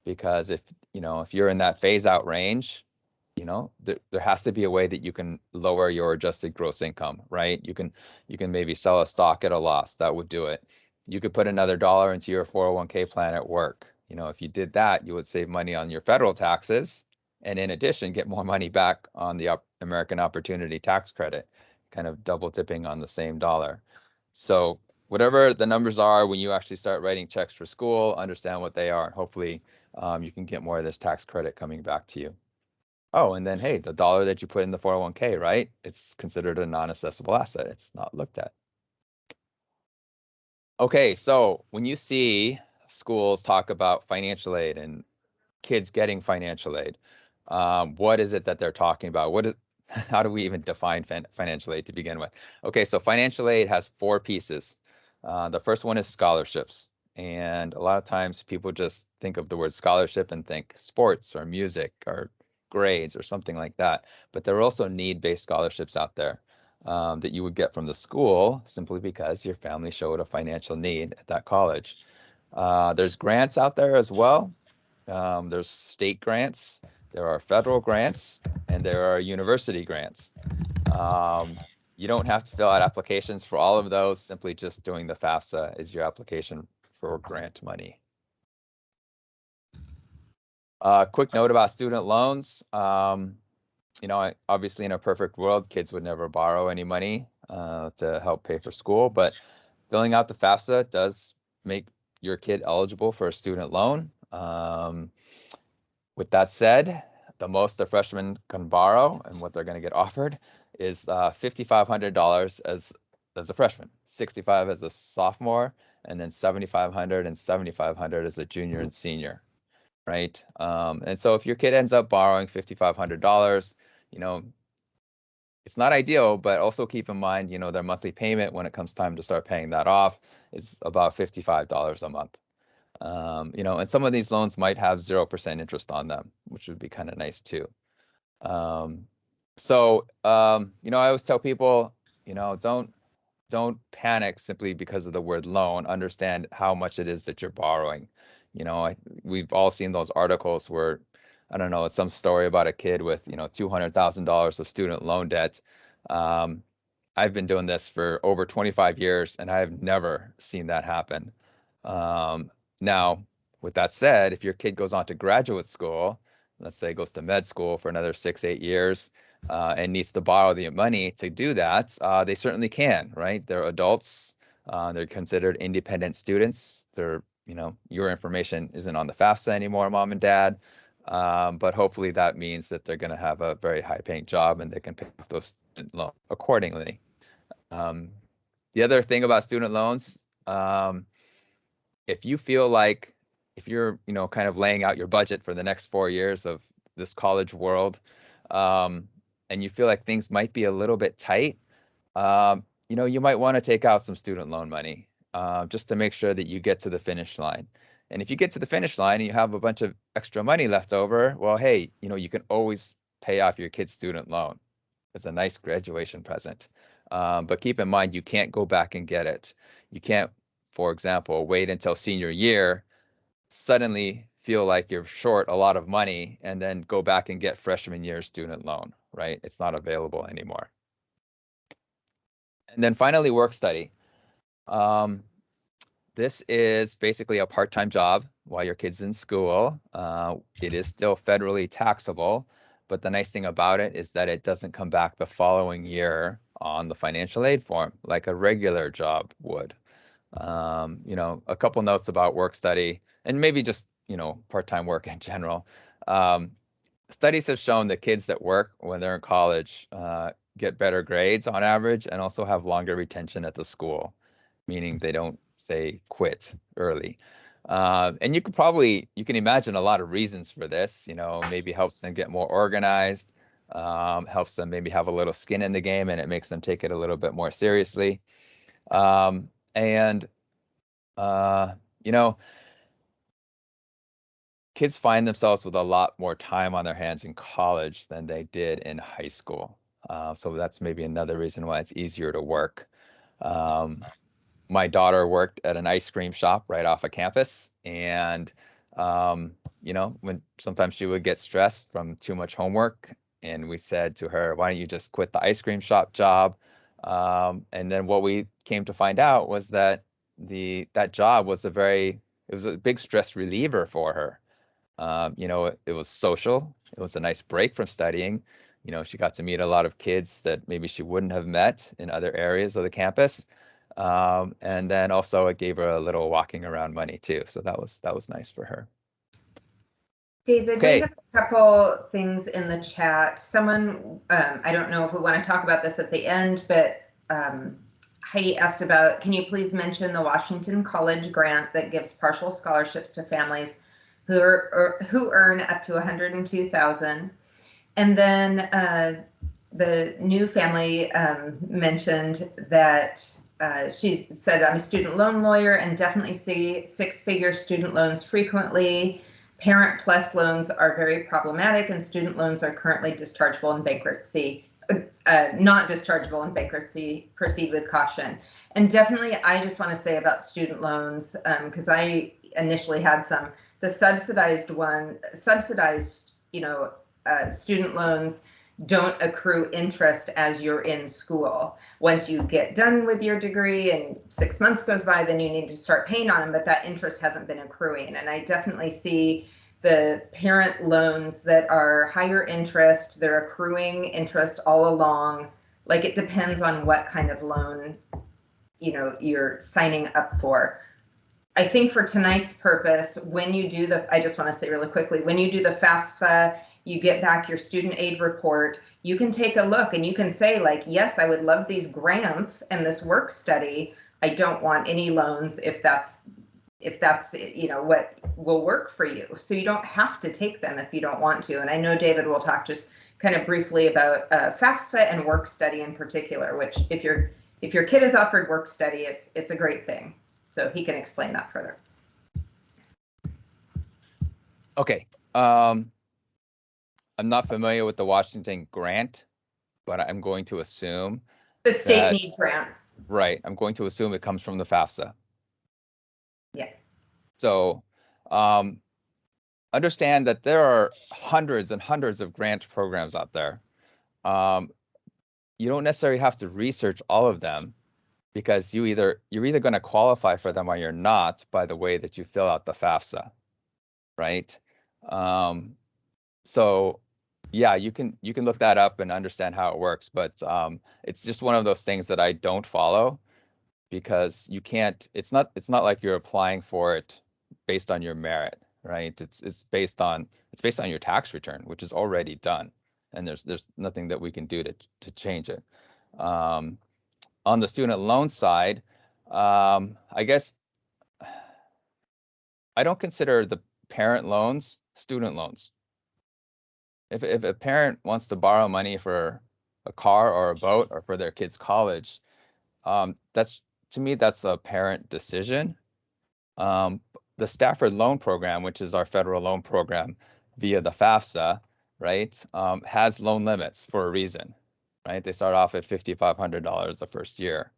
Because if you're in that phase out range, you know, there has to be a way that you can lower your adjusted gross income, right? You can maybe sell a stock at a loss. That would do it. You could put another dollar into your 401k plan at work. You know, if you did that, you would save money on your federal taxes, and in addition, get more money back on the American Opportunity Tax Credit, kind of double dipping on the same dollar. So whatever the numbers are, when you actually start writing checks for school, understand what they are, and hopefully you can get more of this tax credit coming back to you. Oh, and then, hey, the dollar that you put in the 401k, right? It's considered a non-assessable asset. It's not looked at. Okay, so when you see schools talk about financial aid and kids getting financial aid, what is it that they're talking about? How do we even define financial aid to begin with? Okay, so financial aid has four pieces. The first one is scholarships. And a lot of times people just think of the word scholarship and think sports or music or grades or something like that. But there are also need-based scholarships out there that you would get from the school simply because your family showed a financial need at that college. There's grants out there as well. There's state grants, there are federal grants, and there are university grants. You don't have to fill out applications for all of those. Simply just doing the FAFSA is your application for grant money. Quick note about student loans. You know, obviously in a perfect world, kids would never borrow any money to help pay for school, but filling out the FAFSA does make your kid eligible for a student loan. With that said, the most a freshman can borrow and what they're going to get offered is $5,500 as a freshman, 65 as a sophomore, and then 7,500 and 7,500 as a junior and senior, right? And so if your kid ends up borrowing $5,500, you know, it's not ideal, but also keep in mind, you know, their monthly payment when it comes time to start paying that off is about $55 a month. You know, and some of these loans might have 0% interest on them, which would be kind of nice too. You know, I always tell people, you know, don't panic simply because of the word loan. Understand how much it is that you're borrowing. You know, we've all seen those articles where, I don't know, it's some story about a kid with, you know, $200,000 of student loan debt. I've been doing this for over 25 years and I've never seen that happen. Now, with that said, if your kid goes on to graduate school, let's say goes to med school for another 6-8 years, and needs to borrow the money to do that, they certainly can, right? They're adults. They're considered independent students. They're, you know, your information isn't on the FAFSA anymore, mom and dad. But hopefully that means that they're going to have a very high-paying job and they can pay off those student loans accordingly. The other thing about student loans, if you feel like if you're, you know, kind of laying out your budget for the next 4 years of this college world, and you feel like things might be a little bit tight, you know, you might want to take out some student loan money just to make sure that you get to the finish line. And if you get to the finish line and you have a bunch of extra money left over, well, hey, you know, you can always pay off your kid's student loan. It's a nice graduation present. But keep in mind, you can't go back and get it. You can't, for example, wait until senior year, suddenly feel like you're short a lot of money, and then go back and get freshman year student loan, right? It's not available anymore. And then finally, work study. This is basically a part-time job while your kid's in school. It is still federally taxable, but the nice thing about it is that it doesn't come back the following year on the financial aid form like a regular job would. You know, a couple notes about work study and maybe just, you know, part-time work in general. Studies have shown that kids that work when they're in college get better grades on average and also have longer retention at the school, meaning they don't, say, quit early. And you can imagine a lot of reasons for this. You know, maybe helps them get more organized, helps them maybe have a little skin in the game, and it makes them take it a little bit more seriously. You know, kids find themselves with a lot more time on their hands in college than they did in high school. So that's maybe another reason why it's easier to work. My daughter worked at an ice cream shop right off of campus, and you know, when sometimes she would get stressed from too much homework, and we said to her, "Why don't you just quit the ice cream shop job?" And then what we came to find out was that that job was it was a big stress reliever for her. You know, it was social. It was a nice break from studying. You know, she got to meet a lot of kids that maybe she wouldn't have met in other areas of the campus. And then also it gave her a little walking around money too. So that was nice for her. David, we Okay. have a couple things in the chat. Someone, I don't know if we want to talk about this at the end, but Heidi asked about, can you please mention the Washington College grant that gives partial scholarships to families who earn up to $102,000? And then the new family mentioned that she said, I'm a student loan lawyer and definitely see six-figure student loans frequently. Parent plus loans are very problematic, and student loans are currently dischargeable in bankruptcy, not dischargeable in bankruptcy. Proceed with caution. And definitely, I just want to say about student loans, because I initially had some, the subsidized, student loans don't accrue interest as you're in school. Once you get done with your degree and 6 months goes by, then you need to start paying on them, but that interest hasn't been accruing. And I definitely see the parent loans that are higher interest, they're accruing interest all along. Like, it depends on what kind of loan, you're signing up for. I think for tonight's purpose, when you do I just want to say really quickly, when you do the FAFSA, you get back your student aid report, you can take a look and you can say, like, yes, I would love these grants and this work study. I don't want any loans if that's what will work for you. So you don't have to take them if you don't want to. And I know David will talk just kind of briefly about FAFSA and work study in particular, which if your kid is offered work study, it's a great thing. So he can explain that further. Okay. I'm not familiar with the Washington grant, but I'm going to assume the state need grant. Right. I'm going to assume it comes from the FAFSA. Yeah. So understand that there are hundreds and hundreds of grant programs out there. You don't necessarily have to research all of them, because you're either going to qualify for them or you're not by the way that you fill out the FAFSA, right? So yeah, you can look that up and understand how it works, but it's just one of those things that I don't follow, because you can't. It's not like you're applying for it based on your merit, right? It's based on your tax return, which is already done, and there's nothing that we can do to change it. On the student loan side, I guess I don't consider the parent loans student loans. If a parent wants to borrow money for a car or a boat or for their kid's college, that's a parent decision. The Stafford Loan Program, which is our federal loan program via the FAFSA, right, has loan limits for a reason, right? They start off at $5,500 the first year.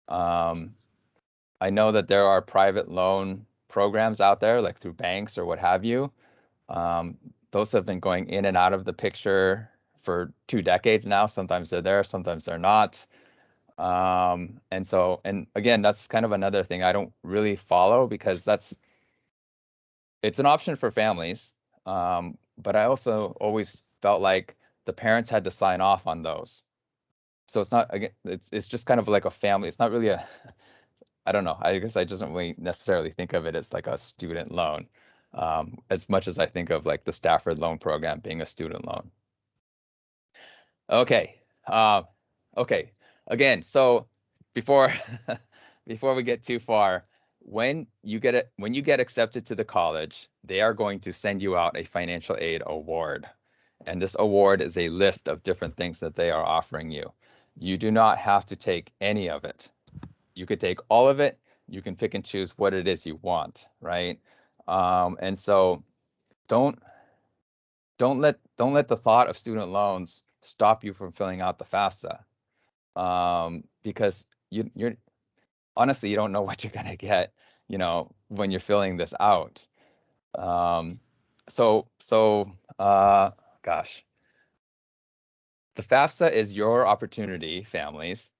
I know that there are private loan programs out there, like through banks or what have you. Those have been going in and out of the picture for 2 decades now. Sometimes they're there, sometimes they're not. And again, that's kind of another thing I don't really follow, because it's an option for families. But I also always felt like the parents had to sign off on those. So it's not, again, it's just kind of like a family. It's not really I don't know. I guess I just don't really necessarily think of it as like a student loan, as much as I think of like the Stafford Loan Program being a student loan. Okay. Okay. Again, so before we get too far, when you get accepted to the college, they are going to send you out a financial aid award. And this award is a list of different things that they are offering you. You do not have to take any of it. You could take all of it. You can pick and choose what it is you want, right? And so don't let the thought of student loans stop you from filling out the FAFSA, because you're honestly, you don't know what you're gonna get, when you're filling this out. Gosh, the FAFSA is your opportunity, families,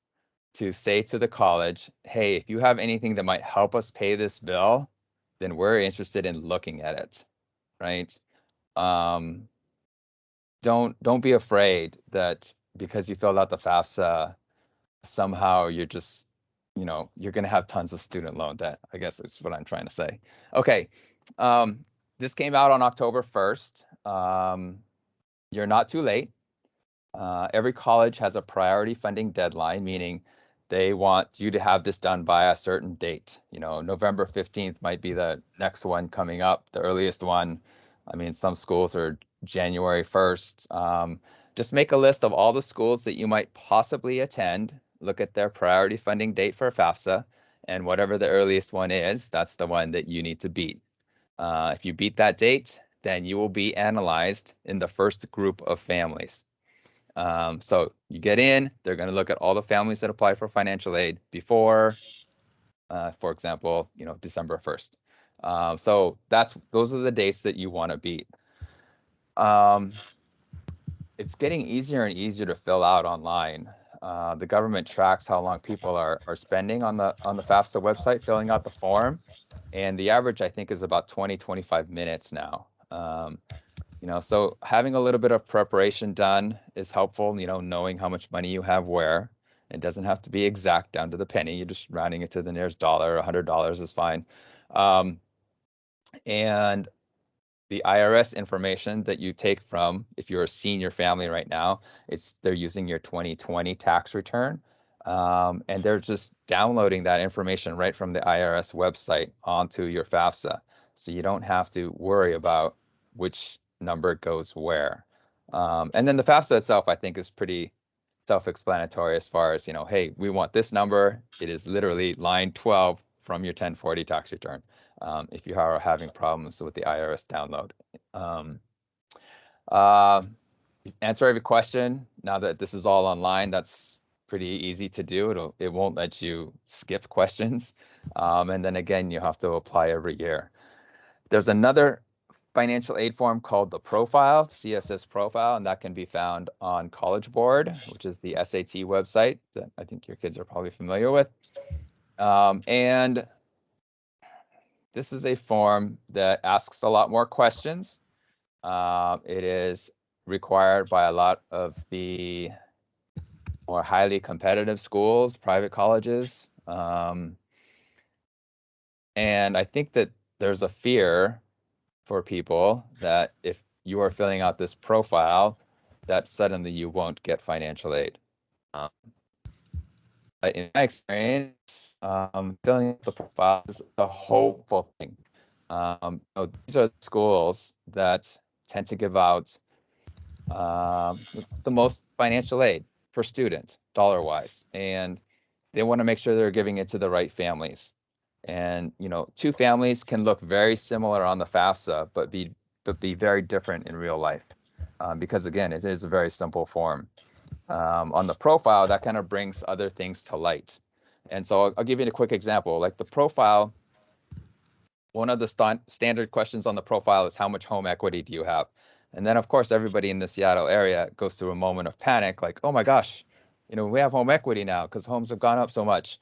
to say to the college, hey, if you have anything that might help us pay this bill, then we're interested in looking at it, right? Don't be afraid that because you filled out the FAFSA, somehow you're just, you're going to have tons of student loan debt, I guess is what I'm trying to say. Okay. this came out on October 1st. You're not too late. Every college has a priority funding deadline, meaning they want you to have this done by a certain date. You know, November 15th might be the next one coming up, the earliest one. I mean, some schools are January 1st. Just make a list of all the schools that you might possibly attend, look at their priority funding date for FAFSA, and whatever the earliest one is, that's the one that you need to beat. If you beat that date, then you will be analyzed in the first group of families. So you get in, they're going to look at all the families that apply for financial aid before, for example, you know, December 1st. So those are the dates that you want to beat. It's getting easier and easier to fill out online. The government tracks how long people are spending on the FAFSA website filling out the form, and the average I think is about 20-25 minutes now. You know, so having a little bit of preparation done is helpful, you know, knowing how much money you have where. It doesn't have to be exact down to the penny. You're just rounding it to the nearest dollar. $100 is fine. And the IRS information that you take from, if you're a senior family right now, they're using your 2020 tax return. And they're just downloading that information right from the IRS website onto your FAFSA. So you don't have to worry about which number goes where. And then the FAFSA itself, I think, is pretty self-explanatory as far as, you know, hey, we want this number. It is literally line 12 from your 1040 tax return. If you are having problems with the IRS download. Answer every question. Now that this is all online, that's pretty easy to do. It won't let you skip questions. And then again, you have to apply every year. There's another financial aid form called the profile, CSS profile, and that can be found on College Board, which is the SAT website that I think your kids are probably familiar with. And this is a form that asks a lot more questions. It is required by a lot of the more highly competitive schools, private colleges. And I think that there's a fear for people that if you are filling out this profile, that suddenly you won't get financial aid. In my experience, filling out the profile is a hopeful thing. These are the schools that tend to give out the most financial aid per student, dollar-wise, and they want to make sure they're giving it to the right families. And you know, two families can look very similar on the FAFSA, but be very different in real life, because again, it is a very simple form. On the profile, that kind of brings other things to light. And so I'll give you a quick example. Like the profile, one of the standard questions on the profile is how much home equity do you have? And then of course, everybody in the Seattle area goes through a moment of panic, like, oh my gosh, you know, we have home equity now because homes have gone up so much.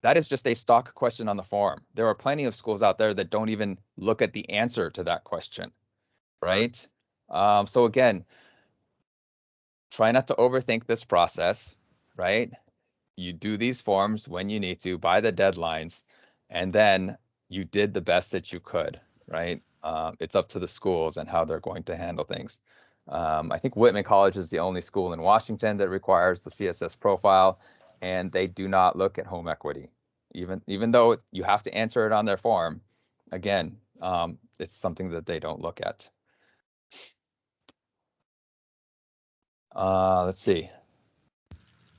That is just a stock question on the form. There are plenty of schools out there that don't even look at the answer to that question, right? So again, try not to overthink this process, right? You do these forms when you need to by the deadlines, and then you did the best that you could, right? It's up to the schools and how they're going to handle things. I think Whitman College is the only school in Washington that requires the CSS profile, and they do not look at home equity. Even though you have to answer it on their form, again, it's something that they don't look at. Let's see.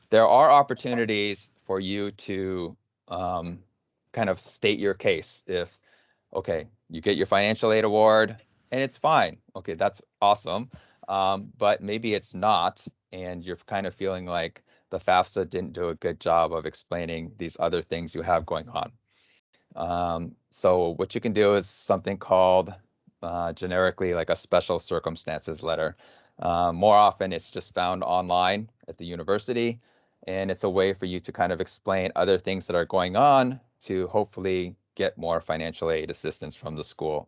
There are opportunities for you to kind of state your case. If, okay, you get your financial aid award and it's fine. Okay, that's awesome. But maybe it's not, and you're kind of feeling like the FAFSA didn't do a good job of explaining these other things you have going on. So what you can do is something called generically like a special circumstances letter. More often it's just found online at the university, and it's a way for you to kind of explain other things that are going on to hopefully get more financial aid assistance from the school.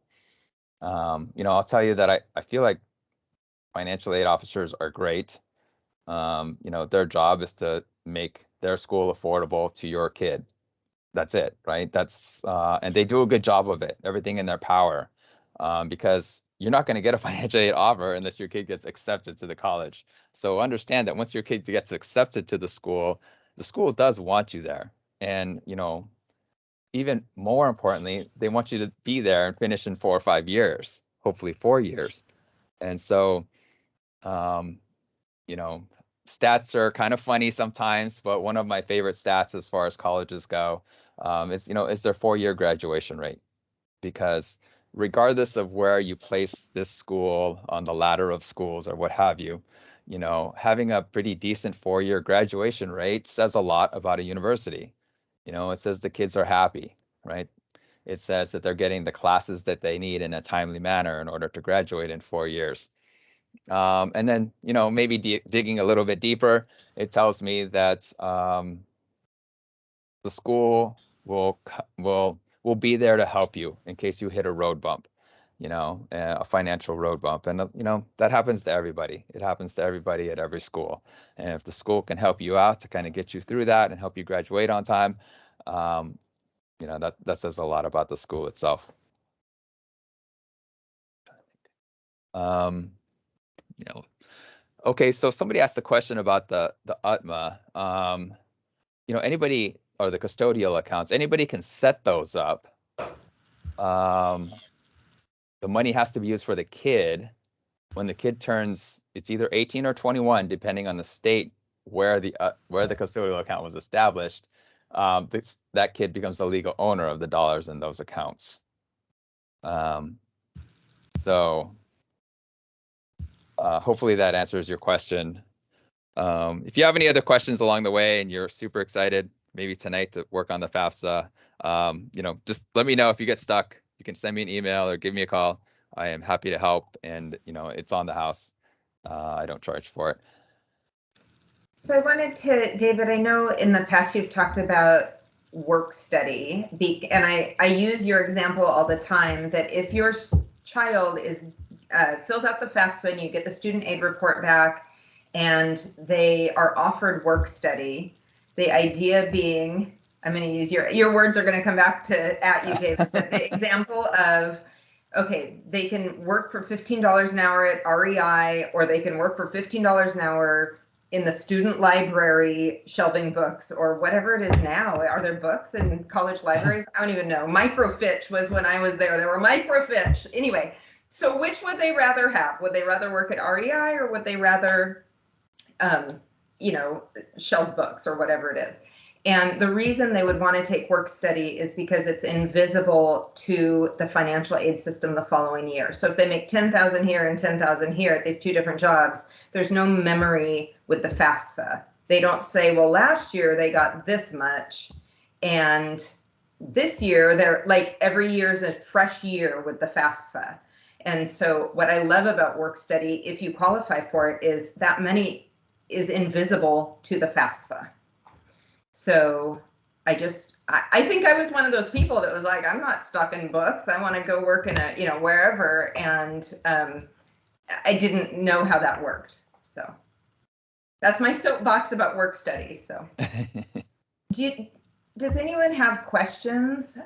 You know, I'll tell you that I feel like financial aid officers are great. You know, their job is to make their school affordable to your kid. that's it, right? That's and they do a good job of it, everything in their power, because you're not going to get a financial aid offer unless your kid gets accepted to the college. So understand that once your kid gets accepted to the school does want you there. And, even more importantly, they want you to be there and finish in 4 or 5 years, hopefully 4 years. And so, you know, stats are kind of funny sometimes, but one of my favorite stats as far as colleges go is their 4-year graduation rate. Because regardless of where you place this school on the ladder of schools or what have you, having a pretty decent 4-year graduation rate says a lot about a university. It says the kids are happy, right? It says that they're getting the classes that they need in a timely manner in order to graduate in 4 years. And then, maybe digging a little bit deeper, it tells me that the school will be there to help you in case you hit a road bump, a financial road bump. And, that happens to everybody. It happens to everybody at every school. And if the school can help you out to kind of get you through that and help you graduate on time, that says a lot about the school itself. Okay, so somebody asked a question about the UTMA. Anybody, or the custodial accounts, anybody can set those up. The money has to be used for the kid. When the kid turns, it's either 18 or 21, depending on the state where the custodial account was established. That kid becomes the legal owner of the dollars in those accounts. So hopefully that answers your question. If you have any other questions along the way and you're super excited, maybe tonight to work on the FAFSA, just let me know if you get stuck. You can send me an email or give me a call. I am happy to help, and it's on the house. I don't charge for it. So I wanted to, David, I know in the past you've talked about work study, and I use your example all the time that if your child fills out the FAFSA and you get the student aid report back and they are offered work study, the idea being, I'm going to use your words are going to come back at you, David, but the example of, okay, they can work for $15 an hour at REI, or they can work for $15 an hour in the student library shelving books, or whatever it is now. Are there books in college libraries? I don't even know. Microfiche was when I was there. There were microfiche. Anyway, so which would they rather have? Would they rather work at REI, or would they rather, shelf books or whatever it is? And the reason they would want to take work study is because it's invisible to the financial aid system the following year. So if they make $10,000 here and $10,000 here at these two different jobs, there's no memory with the FAFSA. They don't say, well, last year they got this much, and this year they're like, every year is a fresh year with the FAFSA. And so what I love about work study, if you qualify for it, is that money is invisible to the FAFSA. So I think I was one of those people that was like, I'm not stuck in books. I want to go work in wherever. And I didn't know how that worked. So that's my soapbox about work study. So does anyone have questions?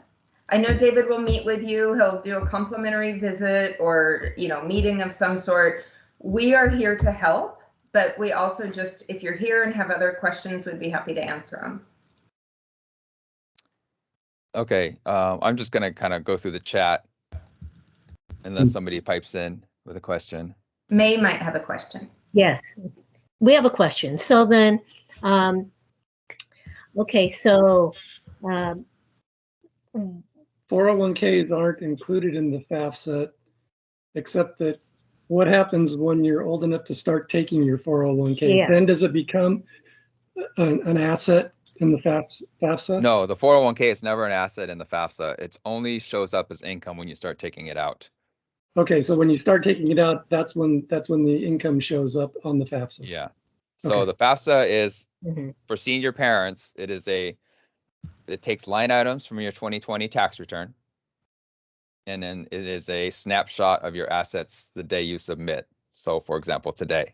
I know David will meet with you. He'll do a complimentary visit or, meeting of some sort. We are here to help. But we also if you're here and have other questions, we'd be happy to answer them. Okay, I'm just going to kind of go through the chat unless somebody pipes in with a question. May might have a question. Yes, we have a question. So then, okay, so 401ks aren't included in the FAFSA, except that what happens when you're old enough to start taking your 401k? Yeah. Then does it become an asset in the FAFSA? No, the 401k is never an asset in the FAFSA. It only shows up as income when you start taking it out. Okay, so when you start taking it out, that's when the income shows up on the FAFSA. Yeah. So Okay. the FAFSA is for senior parents. It takes line items from your 2020 tax return. And then it is a snapshot of your assets the day you submit. So for example, today.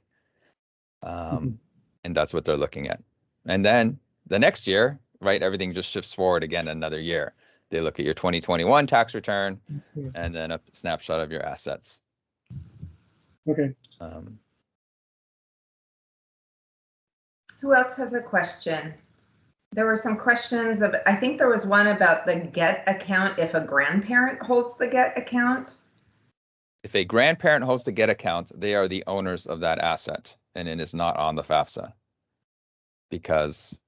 And that's what they're looking at. And then the next year, right? Everything just shifts forward again another year. They look at your 2021 tax return and then a snapshot of your assets. Okay. Who else has a question? There were some questions of, I think there was one about the GET account if a grandparent holds the GET account. If a grandparent holds the GET account, they are the owners of that asset, and it is not on the FAFSA because,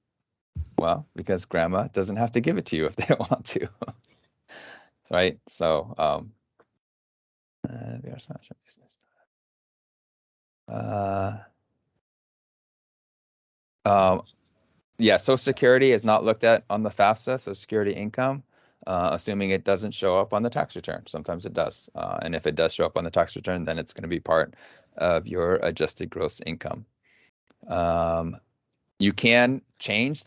well, because grandma doesn't have to give it to you if they don't want to, right? So, yeah, Social Security is not looked at on the FAFSA, Social Security income, assuming it doesn't show up on the tax return. Sometimes it does. And if it does show up on the tax return, then it's going to be part of your adjusted gross income. You can change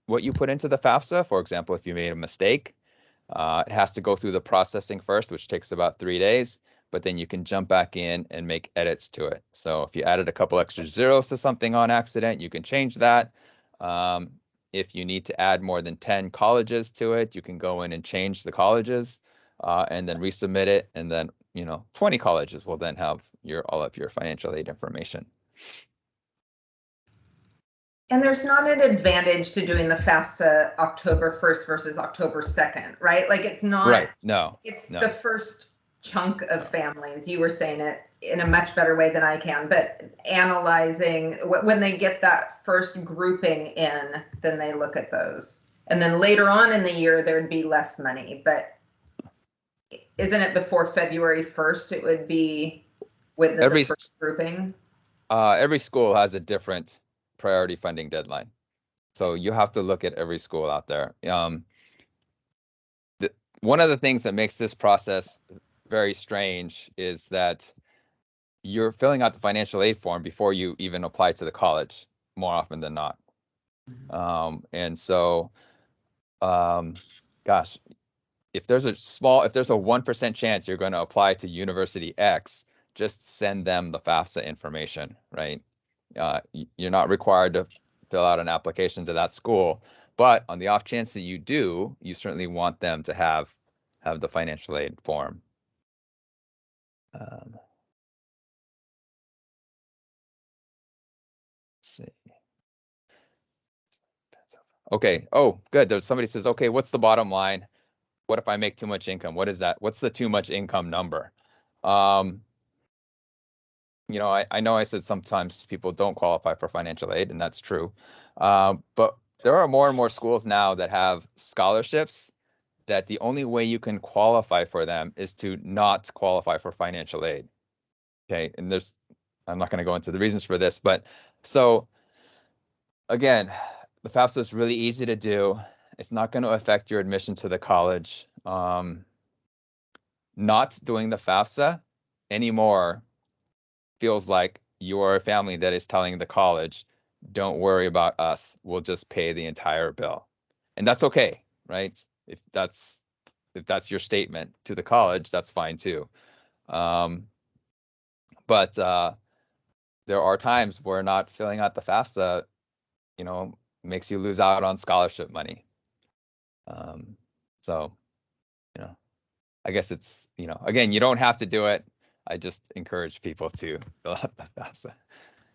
what you put into the FAFSA. For example, if you made a mistake, it has to go through the processing first, which takes about 3 days, but then you can jump back in and make edits to it. So if you added a couple extra zeros to something on accident, you can change that. If you need to add more than 10 colleges to it, you can go in and change the colleges and then resubmit it. And then, 20 colleges will then have all of your financial aid information. And there's not an advantage to doing the FAFSA October 1st versus October 2nd, right? Like it's not, right. No, it's the first chunk of families. You were saying it in a much better way than I can, but analyzing when they get that first grouping in, then they look at those. And then later on in the year, there'd be less money, but isn't it before February 1st? It would be with the first grouping. Every school has a different priority funding deadline. So you have to look at every school out there. One of the things that makes this process very strange is that you're filling out the financial aid form before you even apply to the college, more often than not. And so, gosh, if there's a 1% chance you're going to apply to University X, just send them the FAFSA information, right? You're not required to fill out an application to that school, but on the off chance that you do, you certainly want them to have the financial aid form. Let's see. Okay. Oh, good. There's somebody says, okay, what's the bottom line? What if I make too much income? What is that? What's the too much income number? I know I said sometimes people don't qualify for financial aid, and that's true. But there are more and more schools now that have scholarships that the only way you can qualify for them is to not qualify for financial aid. Okay. And I'm not going to go into the reasons for this, but so again, the FAFSA is really easy to do. It's not going to affect your admission to the college. Not doing the FAFSA anymore feels like you are a family that is telling the college, don't worry about us. We'll just pay the entire bill. And that's okay, right? If that's your statement to the college, that's fine too. But there are times where not filling out the FAFSA, makes you lose out on scholarship money. So, I guess it's, again, you don't have to do it. I just encourage people to fill out the FAFSA.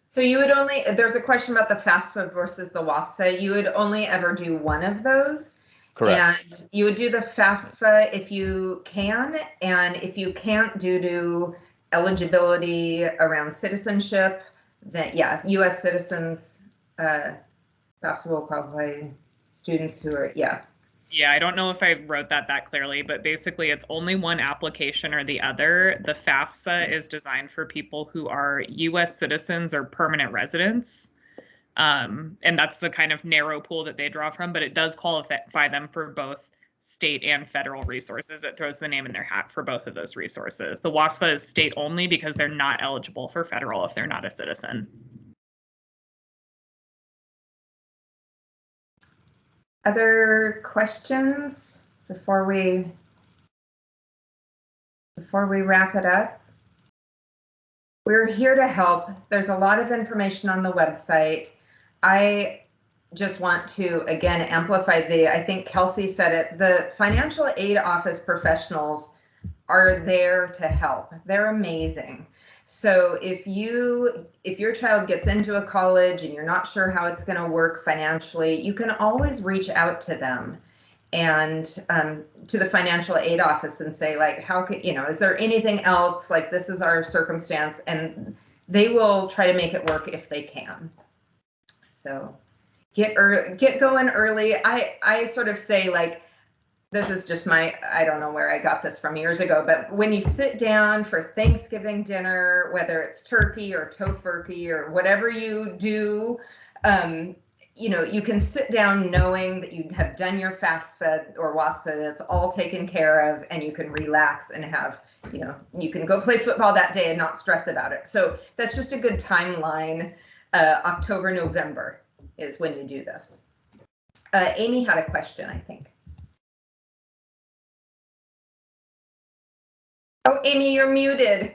So you would there's a question about the FAFSA versus the WAFSA. You would only ever do one of those. Correct. And you would do the FAFSA if you can, and if you can't, due to eligibility around citizenship, then yeah, U.S. citizens, FAFSA will qualify students who are, yeah. Yeah, I don't know if I wrote that clearly, but basically it's only one application or the other. The FAFSA is designed for people who are U.S. citizens or permanent residents. And that's the kind of narrow pool that they draw from, but it does qualify them for both state and federal resources. It throws the name in their hat for both of those resources. The WASFA is state only because they're not eligible for federal if they're not a citizen. Other questions before we wrap it up? We're here to help. There's a lot of information on the website. I just want to, again, amplify I think Kelsey said it, the financial aid office professionals are there to help. They're amazing. So if your child gets into a college and you're not sure how it's going to work financially, you can always reach out to them and to the financial aid office and say, like, how could, is there anything else? Like, this is our circumstance, and they will try to make it work if they can. So get going early. I sort of say, like, this is just I don't know where I got this from years ago, but when you sit down for Thanksgiving dinner, whether it's turkey or tofurkey or whatever you do, you can sit down knowing that you have done your FAFSA or WASFA, it's all taken care of, and you can relax and have, you can go play football that day and not stress about it. So that's just a good timeline. October, November is when you do this. Amy had a question, I think. Oh, Amy, you're muted.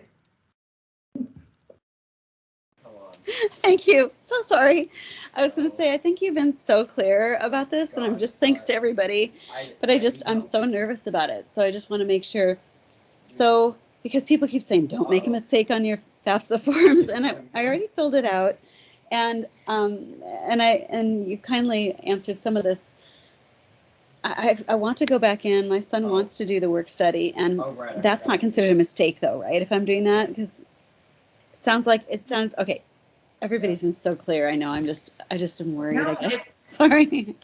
Thank you. So sorry. I was going to say, I think you've been so clear about this, and I'm just thanks to everybody, but I'm so nervous about it. So I just want to make sure. So, because people keep saying, don't make a mistake on your FAFSA forms, and I already filled it out, and you kindly answered some of this. I want to go back in. My son wants to do the work study, and that's not considered a mistake, though, right? If I'm doing that, because it sounds okay. Everybody's been so clear. I know. I just am worried. No, I guess. Sorry.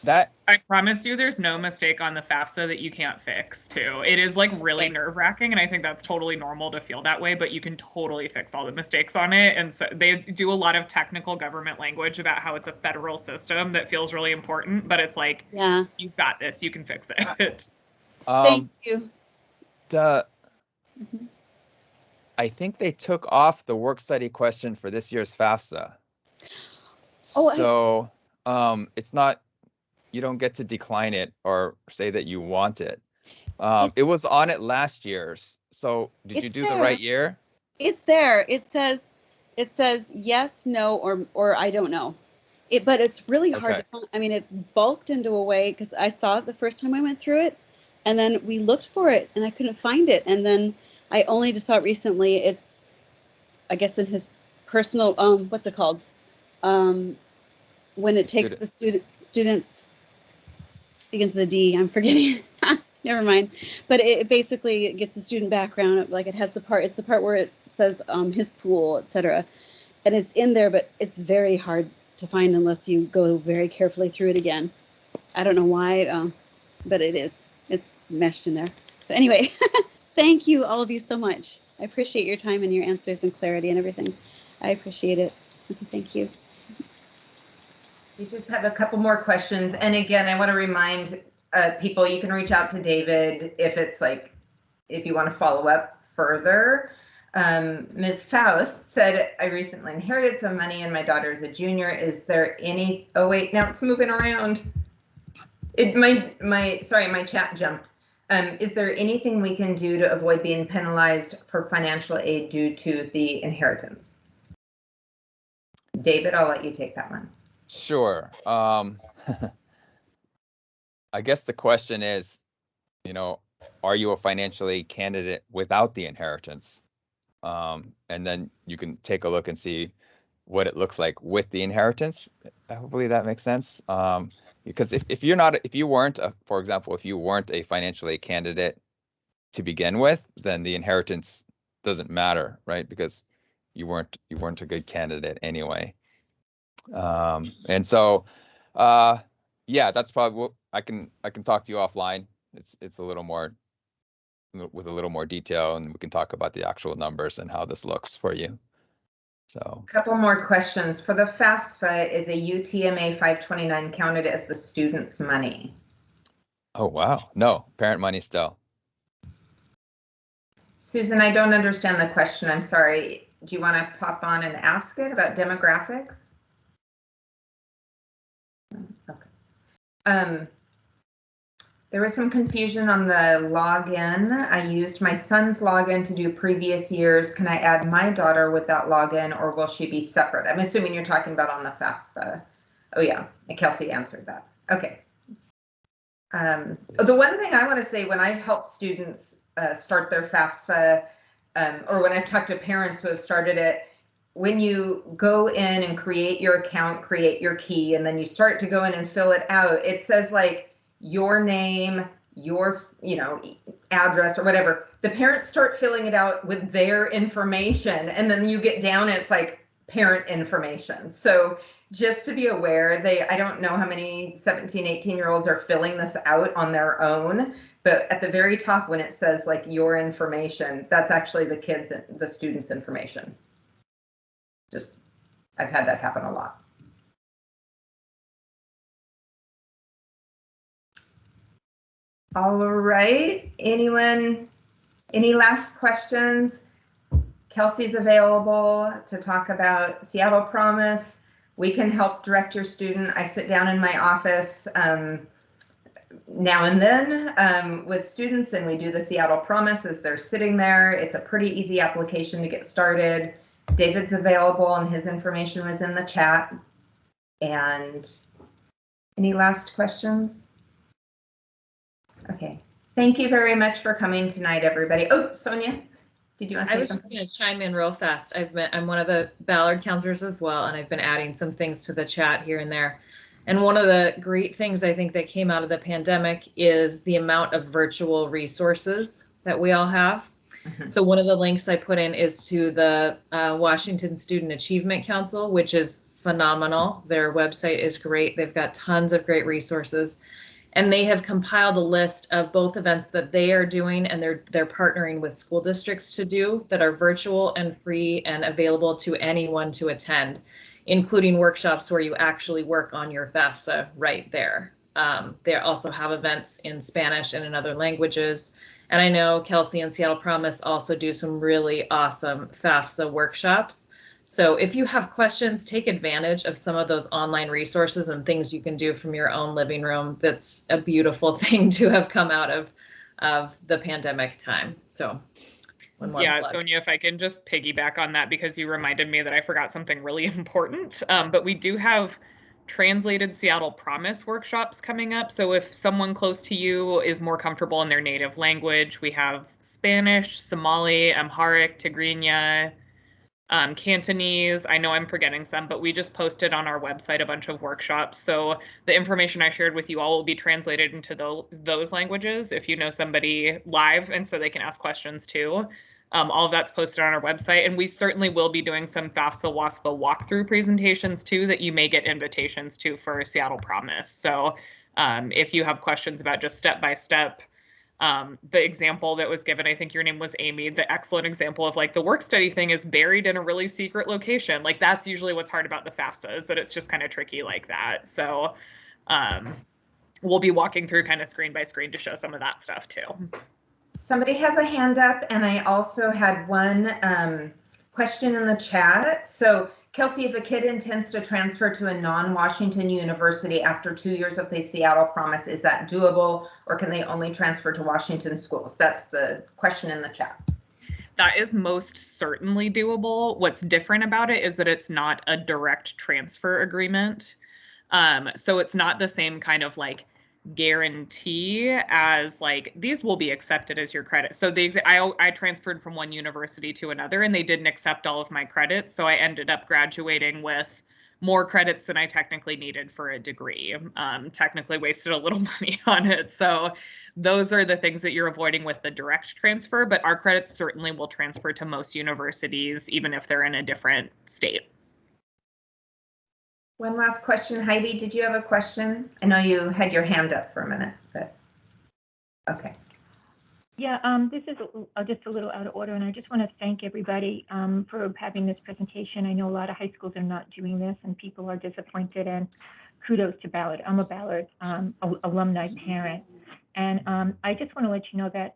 I promise you, there's no mistake on the FAFSA that you can't fix. Too, it is like really nerve-wracking, and I think that's totally normal to feel that way. But you can totally fix all the mistakes on it. And so they do a lot of technical government language about how it's a federal system that feels really important. But it's like, yeah, you've got this. You can fix it. Thank you. I think they took off the work study question for this year's FAFSA. So it's not, you don't get to decline it or say that you want it. It was on it last year's. So did you do the right year? It's there. It says yes, no, or I don't know. But it's really hard to find. I mean, it's bulked into a way, because I saw it the first time I went through it, and then we looked for it and I couldn't find it. And then I only just saw it recently. It's, I guess, in his personal, what's it called? When it takes the students, begins with a D, I'm forgetting. Never mind. But it basically gets the student background. Like, it has it's the part where it says his school, etc. And it's in there, but it's very hard to find unless you go very carefully through it again. I don't know why, but it is. It's meshed in there. So anyway, thank you, all of you, so much. I appreciate your time and your answers and clarity and everything. I appreciate it. Thank you. We just have a couple more questions. And again, I want to remind people, you can reach out to David if you want to follow up further. Ms. Faust said, I recently inherited some money and my daughter is a junior. Is there any, oh wait, now it's moving around. My chat jumped. Is there anything we can do to avoid being penalized for financial aid due to the inheritance? David, I'll let you take that one. Sure. I guess the question is, are you a financial aid candidate without the inheritance? And then you can take a look and see what it looks like with the inheritance. Hopefully that makes sense. Because if you weren't a financial aid candidate to begin with, then the inheritance doesn't matter, right? Because you weren't a good candidate anyway. And so, yeah, that's probably what I can talk to you offline. It's a little more with a little more detail, and we can talk about the actual numbers and how this looks for you. So, a couple more questions. For the FAFSA, is a UTMA 529 counted as the student's money? Oh, wow. No, parent money still. Susan, I don't understand the question. I'm sorry. Do you want to pop on and ask it about demographics? Okay. There was some confusion on the login. I used my son's login to do previous years. Can I add my daughter with that login, or will she be separate? I'm assuming you're talking about on the FAFSA. Oh yeah, and Kelsey answered that. Okay. The one thing I want to say, when I've helped students start their FAFSA, or when I've talked to parents who have started it, when you go in and create your account, create your key, and then you start to go in and fill it out, it says like your name, your address or whatever. The parents start filling it out with their information, and then you get down and it's like parent information. So just to be aware, I don't know how many 17, 18-year-olds are filling this out on their own, but at the very top when it says like your information, that's actually the students' information. I've had that happen a lot. All right, anyone, any last questions? Kelsey's available to talk about Seattle Promise. We can help direct your student. I sit down in my office now and then with students, and we do the Seattle Promise as they're sitting there. It's a pretty easy application to get started. David's available and his information was in the chat. And any last questions? Okay, thank you very much for coming tonight, everybody. Oh, Sonia, did you want to say something? I was just going to chime in real fast. I'm one of the Ballard counselors as well, and I've been adding some things to the chat here and there. And one of the great things I think that came out of the pandemic is the amount of virtual resources that we all have. Mm-hmm. So one of the links I put in is to the Washington Student Achievement Council, which is phenomenal. Their website is great. They've got tons of great resources. And they have compiled a list of both events that they are doing and they're partnering with school districts to do that are virtual and free and available to anyone to attend, including workshops where you actually work on your FAFSA right there. They also have events in Spanish and in other languages. And I know Kelsey and Seattle Promise also do some really awesome FAFSA workshops. So if you have questions, take advantage of some of those online resources and things you can do from your own living room. That's a beautiful thing to have come out of the pandemic time. So yeah, Sonia, if I can just piggyback on that, because you reminded me that I forgot something really important, but we do have translated Seattle Promise workshops coming up. So if someone close to you is more comfortable in their native language, we have Spanish, Somali, Amharic, Tigrinya, Cantonese. I know I'm forgetting some, but we just posted on our website a bunch of workshops. So the information I shared with you all will be translated into those languages if you know somebody live, and so they can ask questions too. All of that's posted on our website, and we certainly will be doing some FAFSA WASFA walkthrough presentations too that you may get invitations to for Seattle Promise. So if you have questions about just step-by-step, the example that was given, I think your name was Amy, the excellent example of like the work study thing is buried in a really secret location. Like that's usually what's hard about the FAFSA, is that it's just kind of tricky like that. So we'll be walking through kind of screen by screen to show some of that stuff too. Somebody has a hand up, and I also had one question in the chat. So Kelsey, if a kid intends to transfer to a non-Washington university after 2 years of the Seattle Promise, is that doable, or can they only transfer to Washington schools? That's the question in the chat. That is most certainly doable. What's different about it is that it's not a direct transfer agreement. So it's not the same kind of like guarantee as like these will be accepted as your credit. So I transferred from one university to another, and they didn't accept all of my credits, so I ended up graduating with more credits than I technically needed for a degree. Technically wasted a little money on it. So those are the things that you're avoiding with the direct transfer, but our credits certainly will transfer to most universities, even if they're in a different state. One last question. Heidi, did you have a question? I know you had your hand up for a minute, but okay. Yeah, this is just a little out of order, and I just want to thank everybody for having this presentation. I know a lot of high schools are not doing this, and people are disappointed, and kudos to Ballard. I'm a Ballard alumni parent, and I just want to let you know that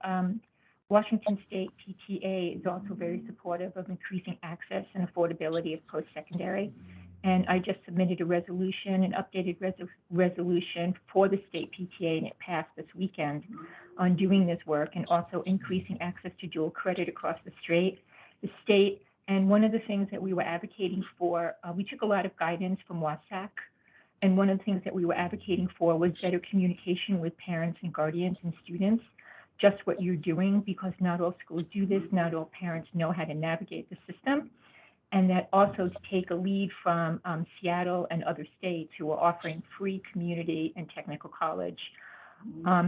Washington State PTA is also very supportive of increasing access and affordability of post-secondary. And I just submitted a resolution, an updated resolution for the state PTA, and it passed this weekend on doing this work and also increasing access to dual credit across the state. And one of the things that we were advocating for, we took a lot of guidance from WASAC And one of the things that we were advocating for was better communication with parents and guardians and students, just what you're doing, because not all schools do this, not all parents know how to navigate the system. And that also to take a lead from Seattle and other states who are offering free community and technical college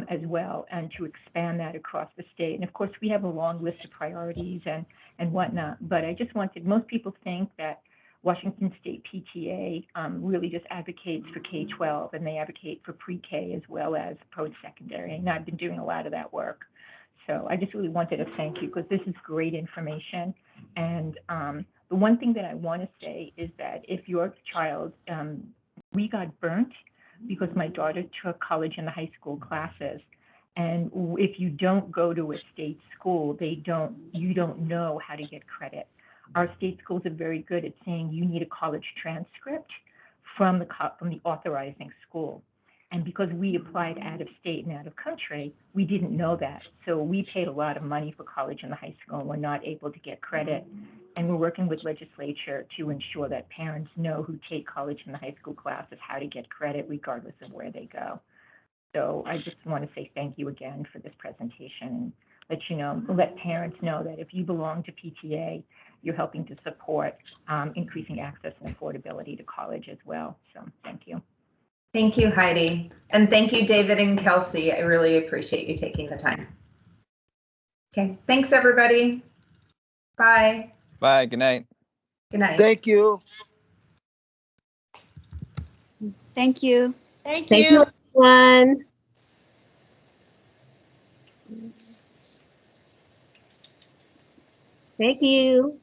as well, and to expand that across the state. And of course, we have a long list of priorities and whatnot, but I just wanted, most people think that Washington State PTA really just advocates for K-12, and they advocate for pre-K as well as post-secondary, and I've been doing a lot of that work. So I just really wanted to thank you, because this is great information. And the one thing that I want to say is that if your child, we got burnt because my daughter took college and the high school classes. And if you don't go to a state school, you don't know how to get credit. Our state schools are very good at saying you need a college transcript from the authorizing school. And because we applied out of state and out of country, we didn't know that. So we paid a lot of money for college and the high school, and we're not able to get credit. And we're working with legislature to ensure that parents know who take college and the high school classes how to get credit regardless of where they go. So I just want to say thank you again for this presentation, and let parents know that if you belong to PTA, you're helping to support increasing access and affordability to college as well. So thank you. Thank you, Heidi. And thank you, David and Kelsey. I really appreciate you taking the time. Okay, thanks everybody. Bye. Bye. Good night. Good night. Thank you. Thank you. Thank Thank you, everyone. Thank you.